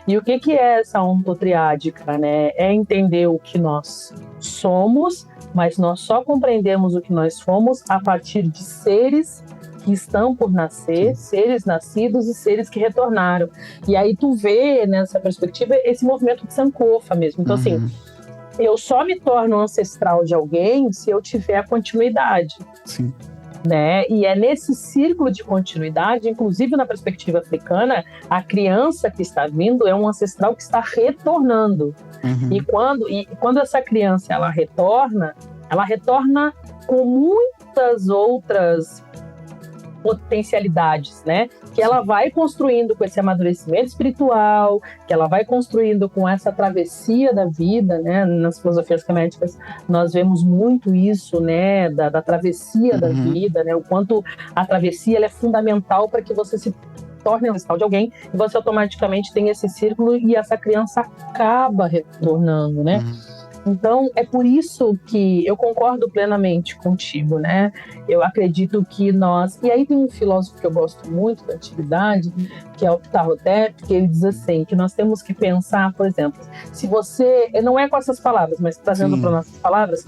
E o que é essa ontotriádica, né? É entender o que nós somos, mas nós só compreendemos o que nós somos a partir de seres que estão por nascer, seres nascidos e seres que retornaram. E aí tu vê nessa perspectiva esse movimento de Sankofa mesmo. Então, assim, eu só me torno ancestral de alguém se eu tiver a continuidade. Sim. Né? E é nesse círculo de continuidade, inclusive na perspectiva africana, a criança que está vindo é um ancestral que está retornando. E quando essa criança ela retorna com muitas outras potencialidades, né? Que ela vai construindo com esse amadurecimento espiritual, que ela vai construindo com essa travessia da vida, né? Nas filosofias keméticas nós vemos muito isso, né? Da travessia da vida, né? O quanto a travessia ela é fundamental para que você se torne ancestral de alguém e você automaticamente tem esse círculo e essa criança acaba retornando, né? Então, é por isso que eu concordo plenamente contigo, né? Eu acredito que nós... E aí tem um filósofo que eu gosto muito da antiguidade, que é o Ptah Hotep, que ele diz assim, que nós temos que pensar, por exemplo, se você... Não é com essas palavras, mas trazendo para nossas palavras,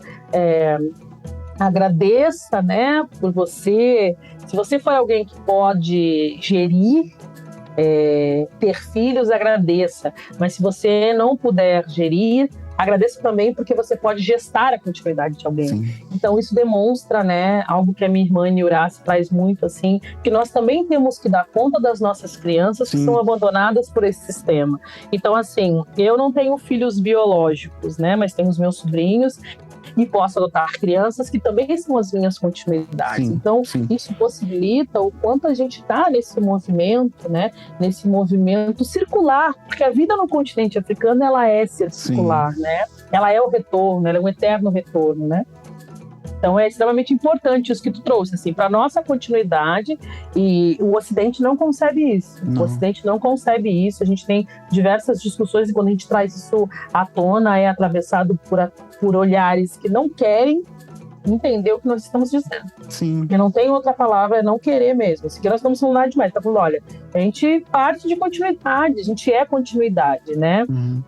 agradeça, né, por você... Se você for alguém que pode gerir, ter filhos, agradeça. Mas se você não puder gerir, agradeço também porque você pode gestar a continuidade de alguém. Sim. Então isso demonstra, né, algo que a minha irmã Niurace traz muito, assim, que nós também temos que dar conta das nossas crianças que são abandonadas por esse sistema. Então, assim, eu não tenho filhos biológicos, né, mas tenho os meus sobrinhos e posso adotar crianças que também são as minhas continuidades. Sim, então, sim. isso possibilita o quanto a gente está nesse movimento, né? Nesse movimento circular, porque a vida no continente africano, ela é circular, né? Ela é o retorno, ela é um eterno retorno, né? Então é extremamente importante isso que tu trouxe, assim, para nossa continuidade, e o Ocidente não concebe isso. Não. O Ocidente não concebe isso. A gente tem diversas discussões e quando a gente traz isso à tona é atravessado por olhares que não querem entender o que nós estamos dizendo. Sim. Porque não tem outra palavra, é não querer mesmo. Isso aqui nós estamos falando nada demais. Tá falando, olha, a gente parte de continuidade, a gente é continuidade, né? Uhum.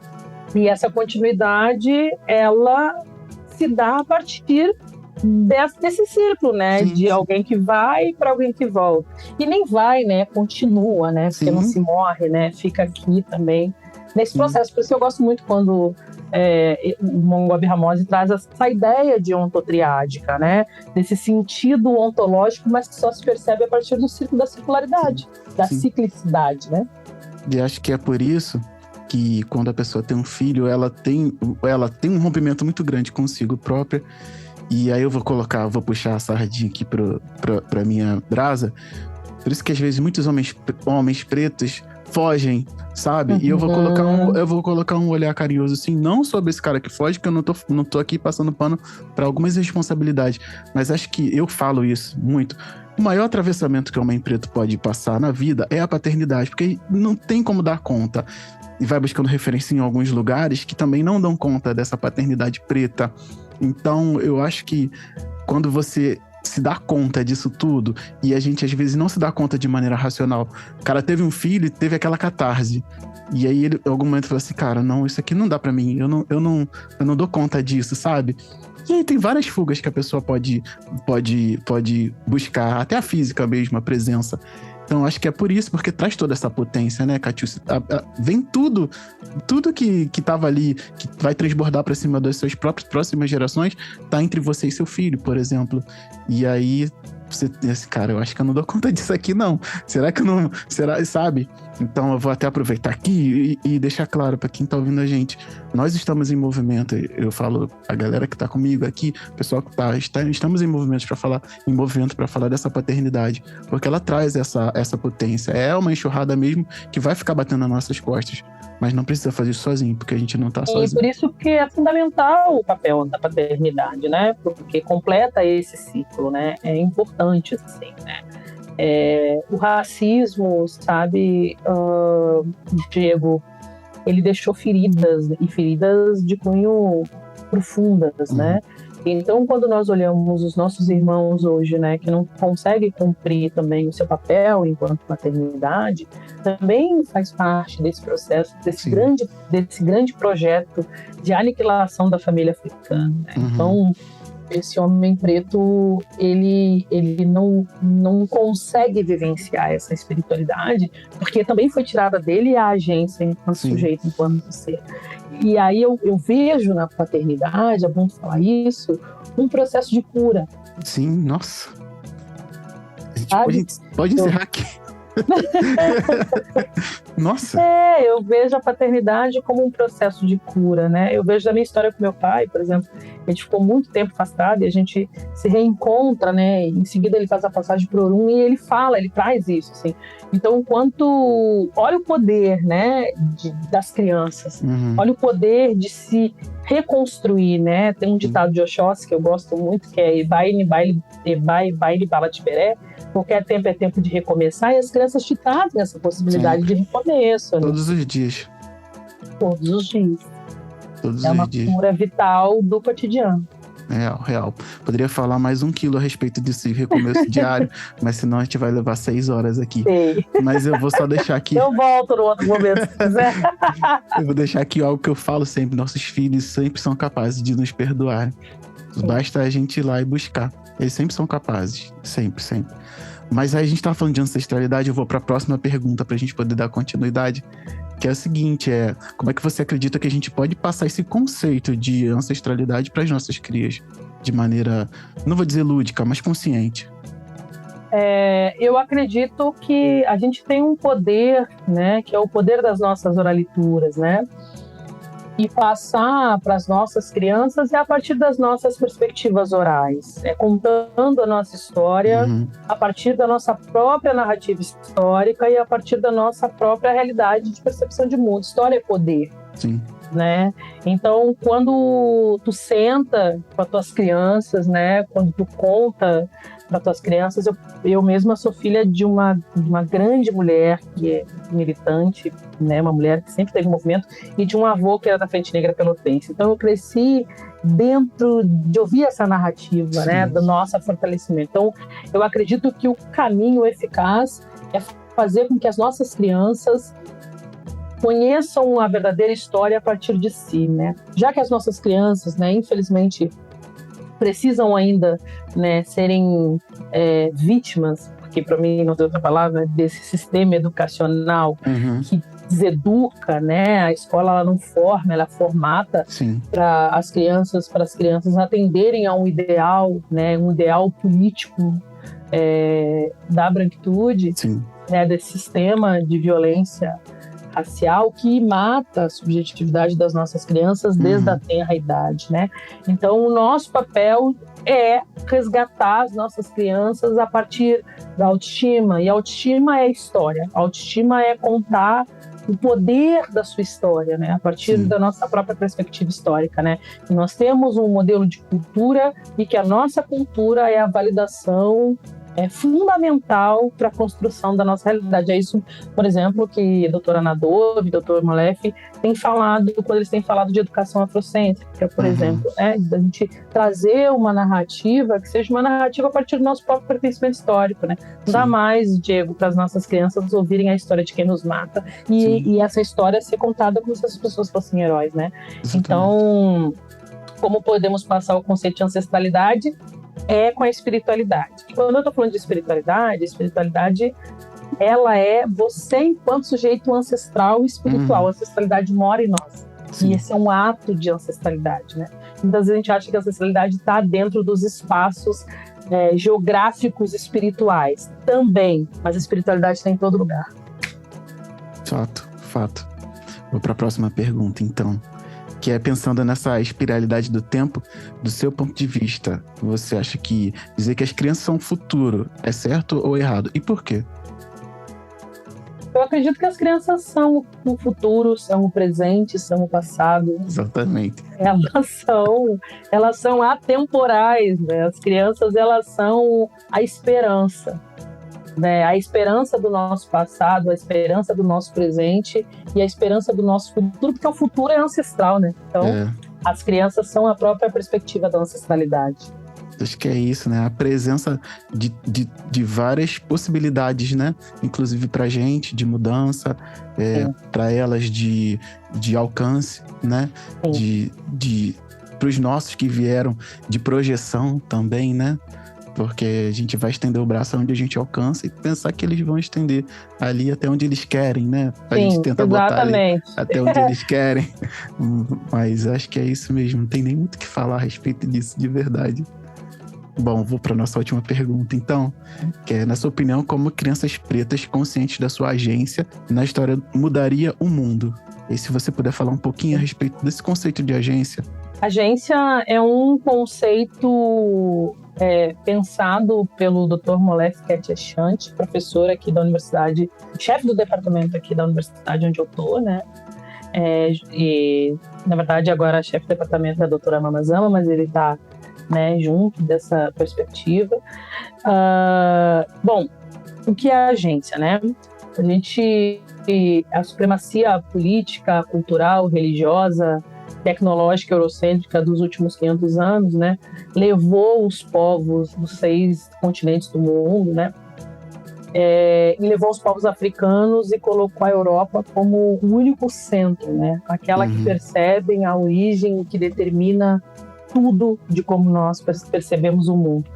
E essa continuidade, ela se dá a partir desse círculo, né? Sim, de alguém que vai para alguém que volta. E nem vai, né? Continua, né? Porque não se morre, né? Fica aqui também nesse processo. Por isso que eu gosto muito quando o Mongo Abiramose traz essa ideia de ontotriádica, né? Desse sentido ontológico, mas que só se percebe a partir do círculo da circularidade, da ciclicidade, né? E acho que é por isso que quando a pessoa tem um filho, ela tem um rompimento muito grande consigo própria. E aí eu vou puxar a sardinha aqui pra minha brasa. Por isso que às vezes muitos homens pretos fogem, sabe? E eu vou colocar um olhar carinhoso, assim, não sobre esse cara que foge, que eu não tô aqui passando pano para algumas responsabilidades. Mas acho que eu falo isso muito. O maior atravessamento que o homem preto pode passar na vida é a paternidade, porque não tem como dar conta. E vai buscando referência em alguns lugares que também não dão conta dessa paternidade preta. Então, eu acho que quando você se dá conta disso tudo, e a gente às vezes não se dá conta de maneira racional. O cara teve um filho e teve aquela catarse. E aí ele, em algum momento, falou assim, cara, não, isso aqui não dá pra mim, eu não dou conta disso, sabe? E aí tem várias fugas que a pessoa pode buscar, até a física mesmo, a presença. Então, acho que é por isso, porque traz toda essa potência, né, Catiúcia? Vem tudo que tava ali, que vai transbordar para cima das suas próximas gerações, tá entre você e seu filho, por exemplo. E aí, você esse cara, eu acho que eu não dou conta disso aqui, não. Será que eu não... Será, sabe? Então, eu vou até aproveitar aqui e deixar claro para quem tá ouvindo a gente. Nós estamos em movimento, eu falo, a galera que tá comigo aqui, o pessoal que estamos em movimento para falar dessa paternidade, porque ela traz essa potência. É uma enxurrada mesmo que vai ficar batendo nas nossas costas, mas não precisa fazer isso sozinho, porque a gente não tá sozinho. E por isso que é fundamental o papel da paternidade, né? Porque completa esse ciclo, né? É importante, assim, né? O racismo, sabe, Diego, ele deixou feridas, e feridas de cunho profundas, né? Então, quando nós olhamos os nossos irmãos hoje, né, que não conseguem cumprir também o seu papel enquanto paternidade, também faz parte desse processo, desse grande projeto de aniquilação da família africana, né? Então, esse homem preto, ele não consegue vivenciar essa espiritualidade, porque também foi tirada dele a agência enquanto sujeito, enquanto ser. E aí eu vejo na paternidade, é bom falar isso, um processo de cura. Sim, nossa. A gente pode encerrar aqui. Nossa. Eu vejo a paternidade como um processo de cura, né? Eu vejo da minha história com meu pai, por exemplo, a gente ficou muito tempo afastado e a gente se reencontra, né? Em seguida ele faz a passagem por Orum e ele traz isso, assim. Então, olha o poder, né, das crianças, olha o poder de se reconstruir, né? Tem um ditado de Oxóssi que eu gosto muito, que é baile bala tiberé, qualquer tempo é tempo de recomeçar, e as crianças te trazem essa possibilidade de recomeço. Todos os dias. Todos os dias. Todos é os uma dias. cura vital do cotidiano. Real. Poderia falar mais 1 quilo a respeito desse recomeço diário, mas senão a gente vai levar 6 horas aqui. Sim. Mas eu vou só deixar aqui... Eu volto no outro momento, se quiser. Eu vou deixar aqui algo que eu falo sempre. Nossos filhos sempre são capazes de nos perdoar. Basta a gente ir lá e buscar. Eles sempre são capazes. Sempre. Mas aí a gente tá falando de ancestralidade, eu vou para a próxima pergunta pra gente poder dar continuidade, que é a seguinte, como é que você acredita que a gente pode passar esse conceito de ancestralidade para as nossas crias? De maneira, não vou dizer lúdica, mas consciente. Eu acredito que a gente tem um poder, né, que é o poder das nossas oralituras, né? e passar para as nossas crianças é a partir das nossas perspectivas orais, é contando a nossa história a partir da nossa própria narrativa histórica e a partir da nossa própria realidade de percepção de mundo. História é poder. Sim. Né? Então, quando tu senta com as tuas crianças, né? Quando tu conta para tuas crianças, eu mesma sou filha de uma grande mulher que é militante, né? Uma mulher que sempre teve movimento, e de um avô que era da Frente Negra Pelotense. Então, eu cresci dentro de ouvir essa narrativa, né? Do nosso fortalecimento. Então, eu acredito que o caminho eficaz é fazer com que as nossas crianças conheçam a verdadeira história a partir de si, né? Já que as nossas crianças, né, infelizmente, precisam ainda, né, serem vítimas, porque para mim não tem outra palavra, desse sistema educacional que deseduca, né? A escola ela não forma, ela formata para as crianças atenderem a um ideal, né? Um ideal político da branquitude, né? Desse sistema de violência racial que mata a subjetividade das nossas crianças desde a tenra idade, né? Então, o nosso papel é resgatar as nossas crianças a partir da autoestima, e a autoestima é a história, a autoestima é contar o poder da sua história, né? A partir da nossa própria perspectiva histórica, né? E nós temos um modelo de cultura e que a nossa cultura é a validação fundamental para a construção da nossa realidade. É isso, por exemplo, que a doutora Nadov e o doutor Molefe têm falado quando eles têm falado de educação afrocêntrica, por exemplo, né? Da gente trazer uma narrativa que seja uma narrativa a partir do nosso próprio pertencimento histórico, né? Não dá mais, Diego, para as nossas crianças ouvirem a história de quem nos mata e essa história ser contada como se as pessoas fossem heróis, né? Exatamente. Então, como podemos passar o conceito de ancestralidade? É com a espiritualidade. E quando eu estou falando de espiritualidade, a espiritualidade ela é você enquanto sujeito ancestral e espiritual. A ancestralidade mora em nós. E esse é um ato de ancestralidade, né? Muitas vezes a gente acha que a ancestralidade está dentro dos espaços geográficos espirituais. Também, mas a espiritualidade está em todo lugar. Fato. Vou para a próxima pergunta, então. Que é pensando nessa espiralidade do tempo, do seu ponto de vista, você acha que dizer que as crianças são o futuro é certo ou errado? E por quê? Eu acredito que as crianças são o futuro, são o presente, são o passado. Exatamente. Elas são atemporais, né? As crianças, elas são a esperança. Né, a esperança do nosso passado, a esperança do nosso presente e a esperança do nosso futuro, porque o futuro é ancestral, né? Então, as crianças são a própria perspectiva da ancestralidade. Acho que é isso, né? A presença de várias possibilidades, né? Inclusive pra gente, de mudança, para elas de alcance, né? Para os nossos que vieram de projeção também, né? Porque a gente vai estender o braço onde a gente alcança e pensar que eles vão estender ali até onde eles querem, né? A gente tenta botar ali até onde eles querem. Mas acho que é isso mesmo. Não tem nem muito o que falar a respeito disso, de verdade. Bom, vou para nossa última pergunta, então. Que é, na sua opinião, como crianças pretas conscientes da sua agência na história mudaria o mundo? E se você puder falar um pouquinho a respeito desse conceito de agência. Agência é um conceito pensado pelo Dr. Molefe Ketchant, professor aqui da universidade, chefe do departamento aqui da universidade onde eu estou, né? E, na verdade, agora a chefe do departamento é a doutora Mamazama, mas ele está, né, junto dessa perspectiva. Bom, o que é a agência, né? A supremacia política, cultural, religiosa, tecnológica eurocêntrica dos últimos 500 anos, né, levou os povos dos 6 continentes do mundo, né, e levou os povos africanos e colocou a Europa como o único centro, né, aquela que percebe a origem, que determina tudo de como nós percebemos o mundo.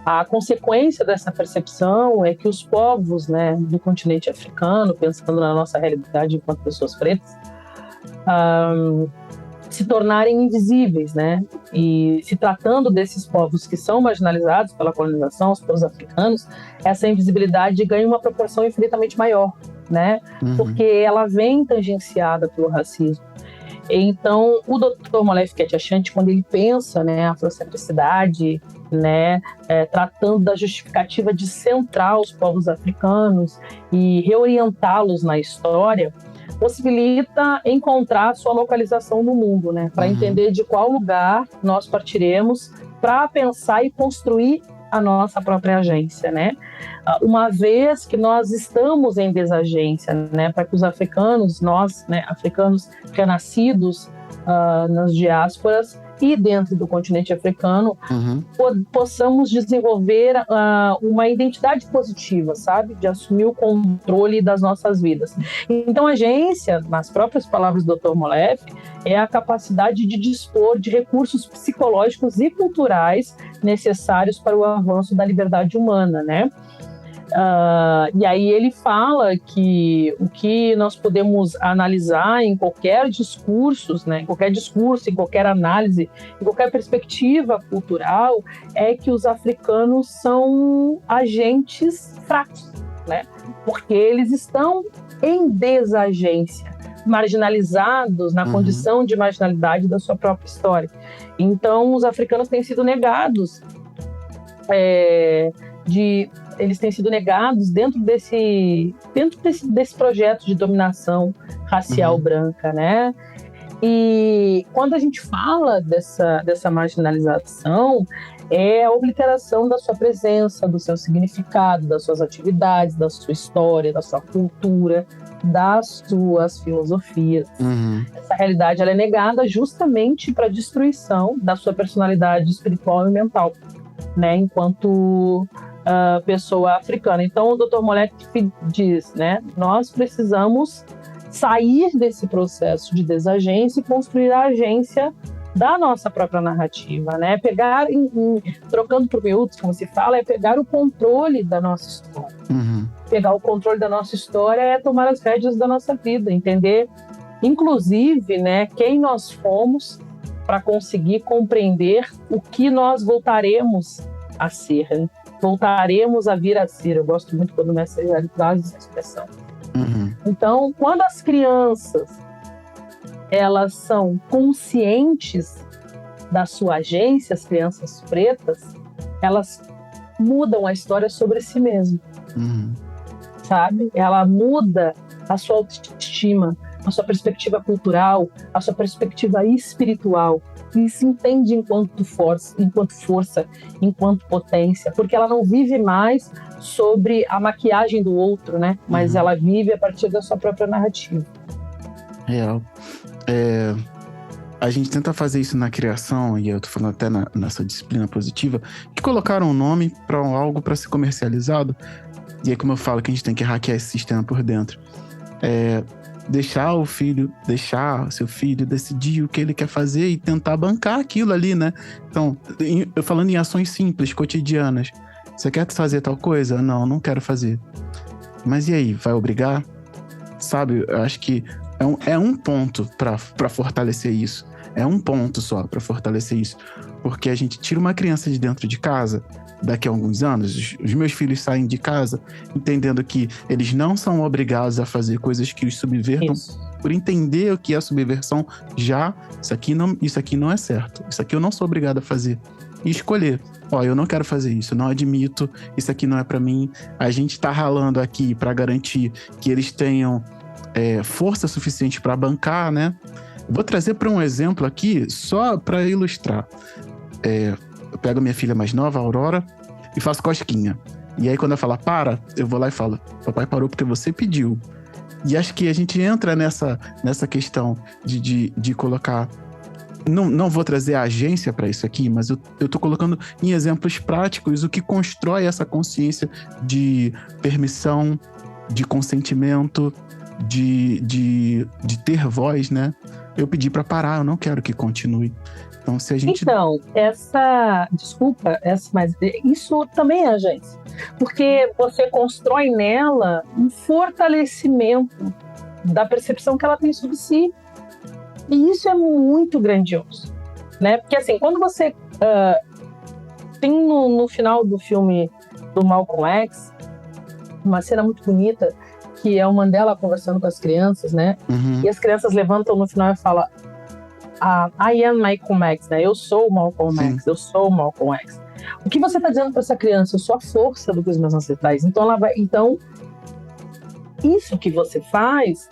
A consequência dessa percepção é que os povos, né, do continente africano, pensando na nossa realidade enquanto pessoas pretas, se tornarem invisíveis, né? E se tratando desses povos que são marginalizados pela colonização, os povos africanos, essa invisibilidade ganha uma proporção infinitamente maior, né? Porque ela vem tangenciada pelo racismo. Então, o Dr. Molefi Ketchachante, quando ele pensa, né, a afrocentricidade, né, tratando da justificativa de centrar os povos africanos e reorientá-los na história, possibilita encontrar sua localização no mundo, né, para entender de qual lugar nós partiremos para pensar e construir a nossa própria agência, né? Uma vez que nós estamos em desagência, né, para que os africanos, nós, né, africanos renascidos nas diásporas e dentro do continente africano, possamos desenvolver uma identidade positiva, sabe? De assumir o controle das nossas vidas. Então, a agência, nas próprias palavras do Dr. Molefi, é a capacidade de dispor de recursos psicológicos e culturais necessários para o avanço da liberdade humana, né? E aí ele fala que o que nós podemos analisar em qualquer discurso, né, em qualquer análise, em qualquer perspectiva cultural, é que os africanos são agentes fracos, né, porque eles estão em desagência, marginalizados na condição de marginalidade da sua própria história. Então, os africanos têm sido negados eles têm sido negados dentro desse projeto de dominação racial branca, né? E quando a gente fala dessa marginalização, é a obliteração da sua presença, do seu significado, das suas atividades, da sua história, da sua cultura, das suas filosofias. Essa realidade ela é negada justamente para a destruição da sua personalidade espiritual e mental, né? Enquanto pessoa africana. Então, o Dr. Molefi diz, né, nós precisamos sair desse processo de desagência e construir a agência da nossa própria narrativa, né? Pegar, trocando por miúdos, como se fala, é pegar o controle da nossa história. Pegar o controle da nossa história é tomar as rédeas da nossa vida, entender, inclusive, né, quem nós fomos para conseguir compreender o que nós voltaremos a ser, né? Voltaremos a vir a ser. Eu gosto muito quando o mestre traz essa expressão. Então, quando as crianças elas são conscientes da sua agência, as crianças pretas, elas mudam a história sobre si mesmas, sabe? Ela muda a sua autoestima, a sua perspectiva cultural, a sua perspectiva espiritual, e se entende enquanto força, enquanto potência, porque ela não vive mais sobre a maquiagem do outro, né? Mas ela vive a partir da sua própria narrativa. Real. A gente tenta fazer isso na criação, e eu tô falando até nessa disciplina positiva, de colocar um nome para algo para ser comercializado, e é como eu falo que a gente tem que hackear esse sistema por dentro. Deixar seu filho decidir o que ele quer fazer e tentar bancar aquilo ali, né? Então, eu falando em ações simples, cotidianas. Você quer fazer tal coisa? Não quero fazer. Mas e aí, vai obrigar? Sabe, eu acho que é um ponto para fortalecer isso. É um ponto só para fortalecer isso. Porque a gente tira uma criança de dentro de casa, daqui a alguns anos, os meus filhos saem de casa entendendo que eles não são obrigados a fazer coisas que os subvertam. Isso. Por entender o que é subversão, isso aqui não é certo, isso aqui eu não sou obrigado a fazer. E escolher, eu não quero fazer isso, não admito, isso aqui não é pra mim. A gente tá ralando aqui pra garantir que eles tenham força suficiente pra bancar, né? Vou trazer para um exemplo aqui, só para ilustrar. Eu pego a minha filha mais nova, a Aurora, e faço cosquinha. E aí, quando ela fala, para, eu vou lá e falo, papai parou porque você pediu. E acho que a gente entra nessa questão de colocar... Não vou trazer a agência para isso aqui, mas eu tô colocando em exemplos práticos o que constrói essa consciência de permissão, de consentimento, de ter voz, né? Eu pedi para parar, eu não quero que continue. Então, se a gente... mas isso também é agência. Porque você constrói nela um fortalecimento da percepção que ela tem sobre si. E isso é muito grandioso, né? Porque, assim, quando você... tem no final do filme do Malcolm X, uma cena muito bonita, que é o Mandela conversando com as crianças, né? E as crianças levantam no final e falam, I am Malcolm X, né? Eu sou o Malcolm X, eu sou o Malcolm X. O que você está dizendo para essa criança? Eu sou a força do que os meus ancestrais. Então, isso que você faz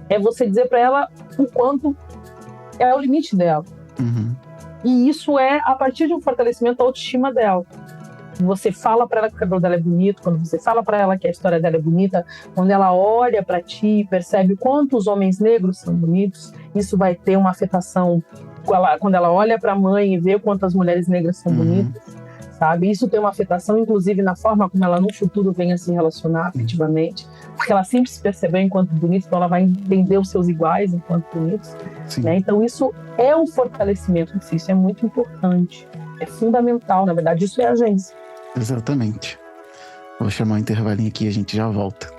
é você dizer para ela o quanto é o limite dela. E isso é a partir de um fortalecimento da autoestima dela. Você fala para ela que o cabelo dela é bonito, quando você fala para ela que a história dela é bonita, quando ela olha para ti e percebe quantos homens negros são bonitos, isso vai ter uma afetação. Quando ela olha para a mãe e vê quantas mulheres negras são bonitas, sabe? Isso tem uma afetação, inclusive, na forma como ela no futuro venha se relacionar afetivamente, porque ela sempre se percebeu enquanto bonita, então ela vai entender os seus iguais enquanto bonitos. Né? Então isso é um fortalecimento, isso é muito importante, é fundamental, na verdade, isso é agência. Exatamente. Vou chamar um intervalinho aqui e a gente já volta.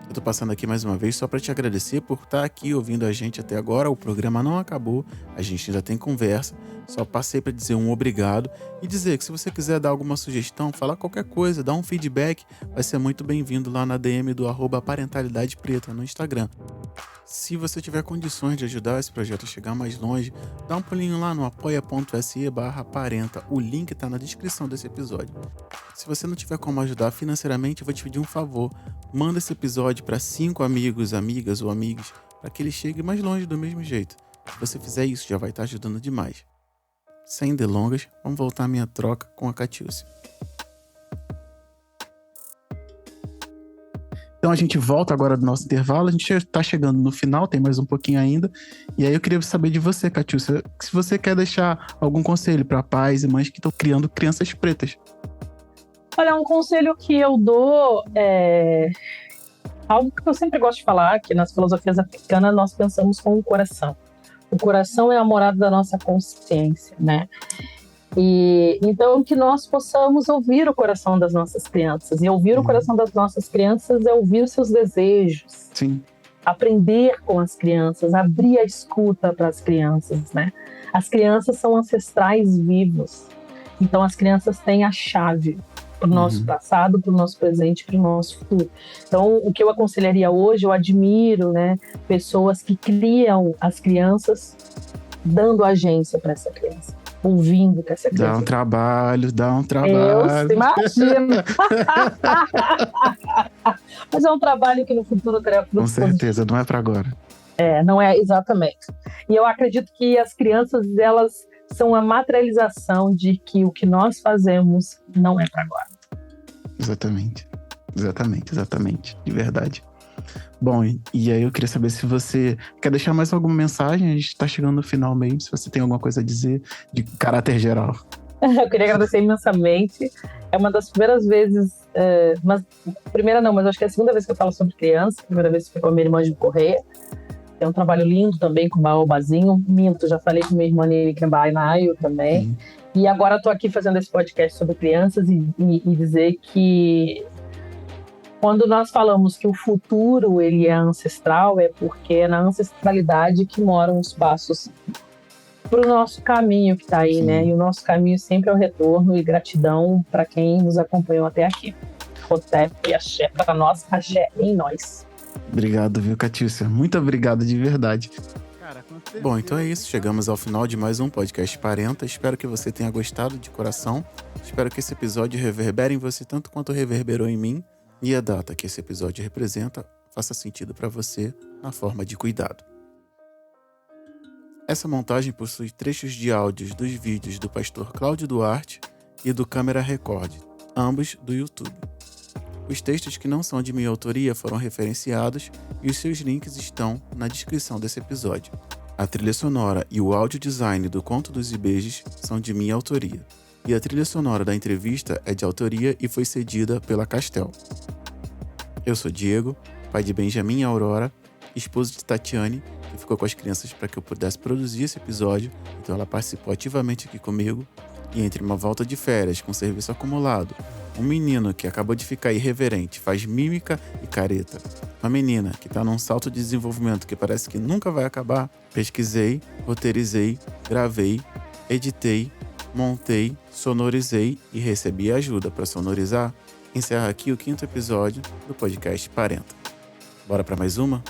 Eu tô passando aqui mais uma vez só para te agradecer por estar aqui ouvindo a gente até agora. O programa não acabou, a gente ainda tem conversa. Só passei para dizer um obrigado e dizer que se você quiser dar alguma sugestão, falar qualquer coisa, dar um feedback, vai ser muito bem-vindo lá na DM do @parentalidade_preta no Instagram. Se você tiver condições de ajudar esse projeto a chegar mais longe, dá um pulinho lá no apoia.se/parenta. O link tá na descrição desse episódio. Se você não tiver como ajudar financeiramente, eu vou te pedir um favor. Manda esse episódio para 5 amigos, amigas ou amigos, para que ele chegue mais longe do mesmo jeito. Se você fizer isso, já vai estar ajudando demais. Sem delongas, vamos voltar à minha troca com a Catiúcia. Então a gente volta agora do nosso intervalo, a gente já está chegando no final, tem mais um pouquinho ainda. E aí eu queria saber de você, Catiúcia, se você quer deixar algum conselho para pais e mães que estão criando crianças pretas. Olha, um conselho que eu dou é algo que eu sempre gosto de falar, que nas filosofias africanas nós pensamos com o coração. O coração é a morada da nossa consciência, né? E então que nós possamos ouvir o coração das nossas crianças. E ouvir o coração das nossas crianças é ouvir os seus desejos. Sim. Aprender com as crianças, abrir a escuta para as crianças, né? As crianças são ancestrais vivos. Então as crianças têm a chave para o nosso passado, para o nosso presente, para o nosso futuro. Então, o que eu aconselharia hoje, eu admiro, né, pessoas que criam as crianças dando agência para essa criança, ouvindo que essa criança... Dá um trabalho. Eu imagino. Mas é um trabalho que no futuro terá frutos. Com certeza, não é para agora. Não é, exatamente. E eu acredito que as crianças, elas são a materialização de que o que nós fazemos não é para agora. Exatamente, de verdade. Bom, e aí eu queria saber se você quer deixar mais alguma mensagem, a gente está chegando no final mesmo, se você tem alguma coisa a dizer de caráter geral. Eu queria agradecer imensamente, é uma das primeiras vezes, mas acho que é a segunda vez que eu falo sobre criança, a primeira vez foi com a minha irmã de Correia. Tem um trabalho lindo também com o Baobazinho. Minto, já falei com minha irmã Nini Kembainayo também. E agora estou aqui fazendo esse podcast sobre crianças e dizer que quando nós falamos que o futuro ele é ancestral, é porque é na ancestralidade que moram os passos para o nosso caminho que está aí, né? E o nosso caminho sempre é o retorno e gratidão para quem nos acompanhou até aqui. Hotep e axé para nós, axé em nós. Obrigado, viu, Catiúcia? Muito obrigado, de verdade. Bom, então é isso. Chegamos ao final de mais um podcast Parenta. Espero que você tenha gostado de coração. Espero que esse episódio reverbere em você tanto quanto reverberou em mim. E a data que esse episódio representa faça sentido para você na forma de cuidado. Essa montagem possui trechos de áudios dos vídeos do pastor Cláudio Duarte e do Câmera Record, ambos do YouTube. Os textos que não são de minha autoria foram referenciados e os seus links estão na descrição desse episódio. A trilha sonora e o áudio design do Conto dos Ibejis são de minha autoria. E a trilha sonora da entrevista é de autoria e foi cedida pela Castel. Eu sou Diego, pai de Benjamin e Aurora, esposo de Tatiane, que ficou com as crianças para que eu pudesse produzir esse episódio, então ela participou ativamente aqui comigo. E entre uma volta de férias com serviço acumulado, um menino que acabou de ficar irreverente, faz mímica e careta, uma menina que está num salto de desenvolvimento que parece que nunca vai acabar, pesquisei, roteirizei, gravei, editei, montei, sonorizei e recebi ajuda para sonorizar encerra aqui o 5º episódio do podcast Parenta. Bora para mais uma?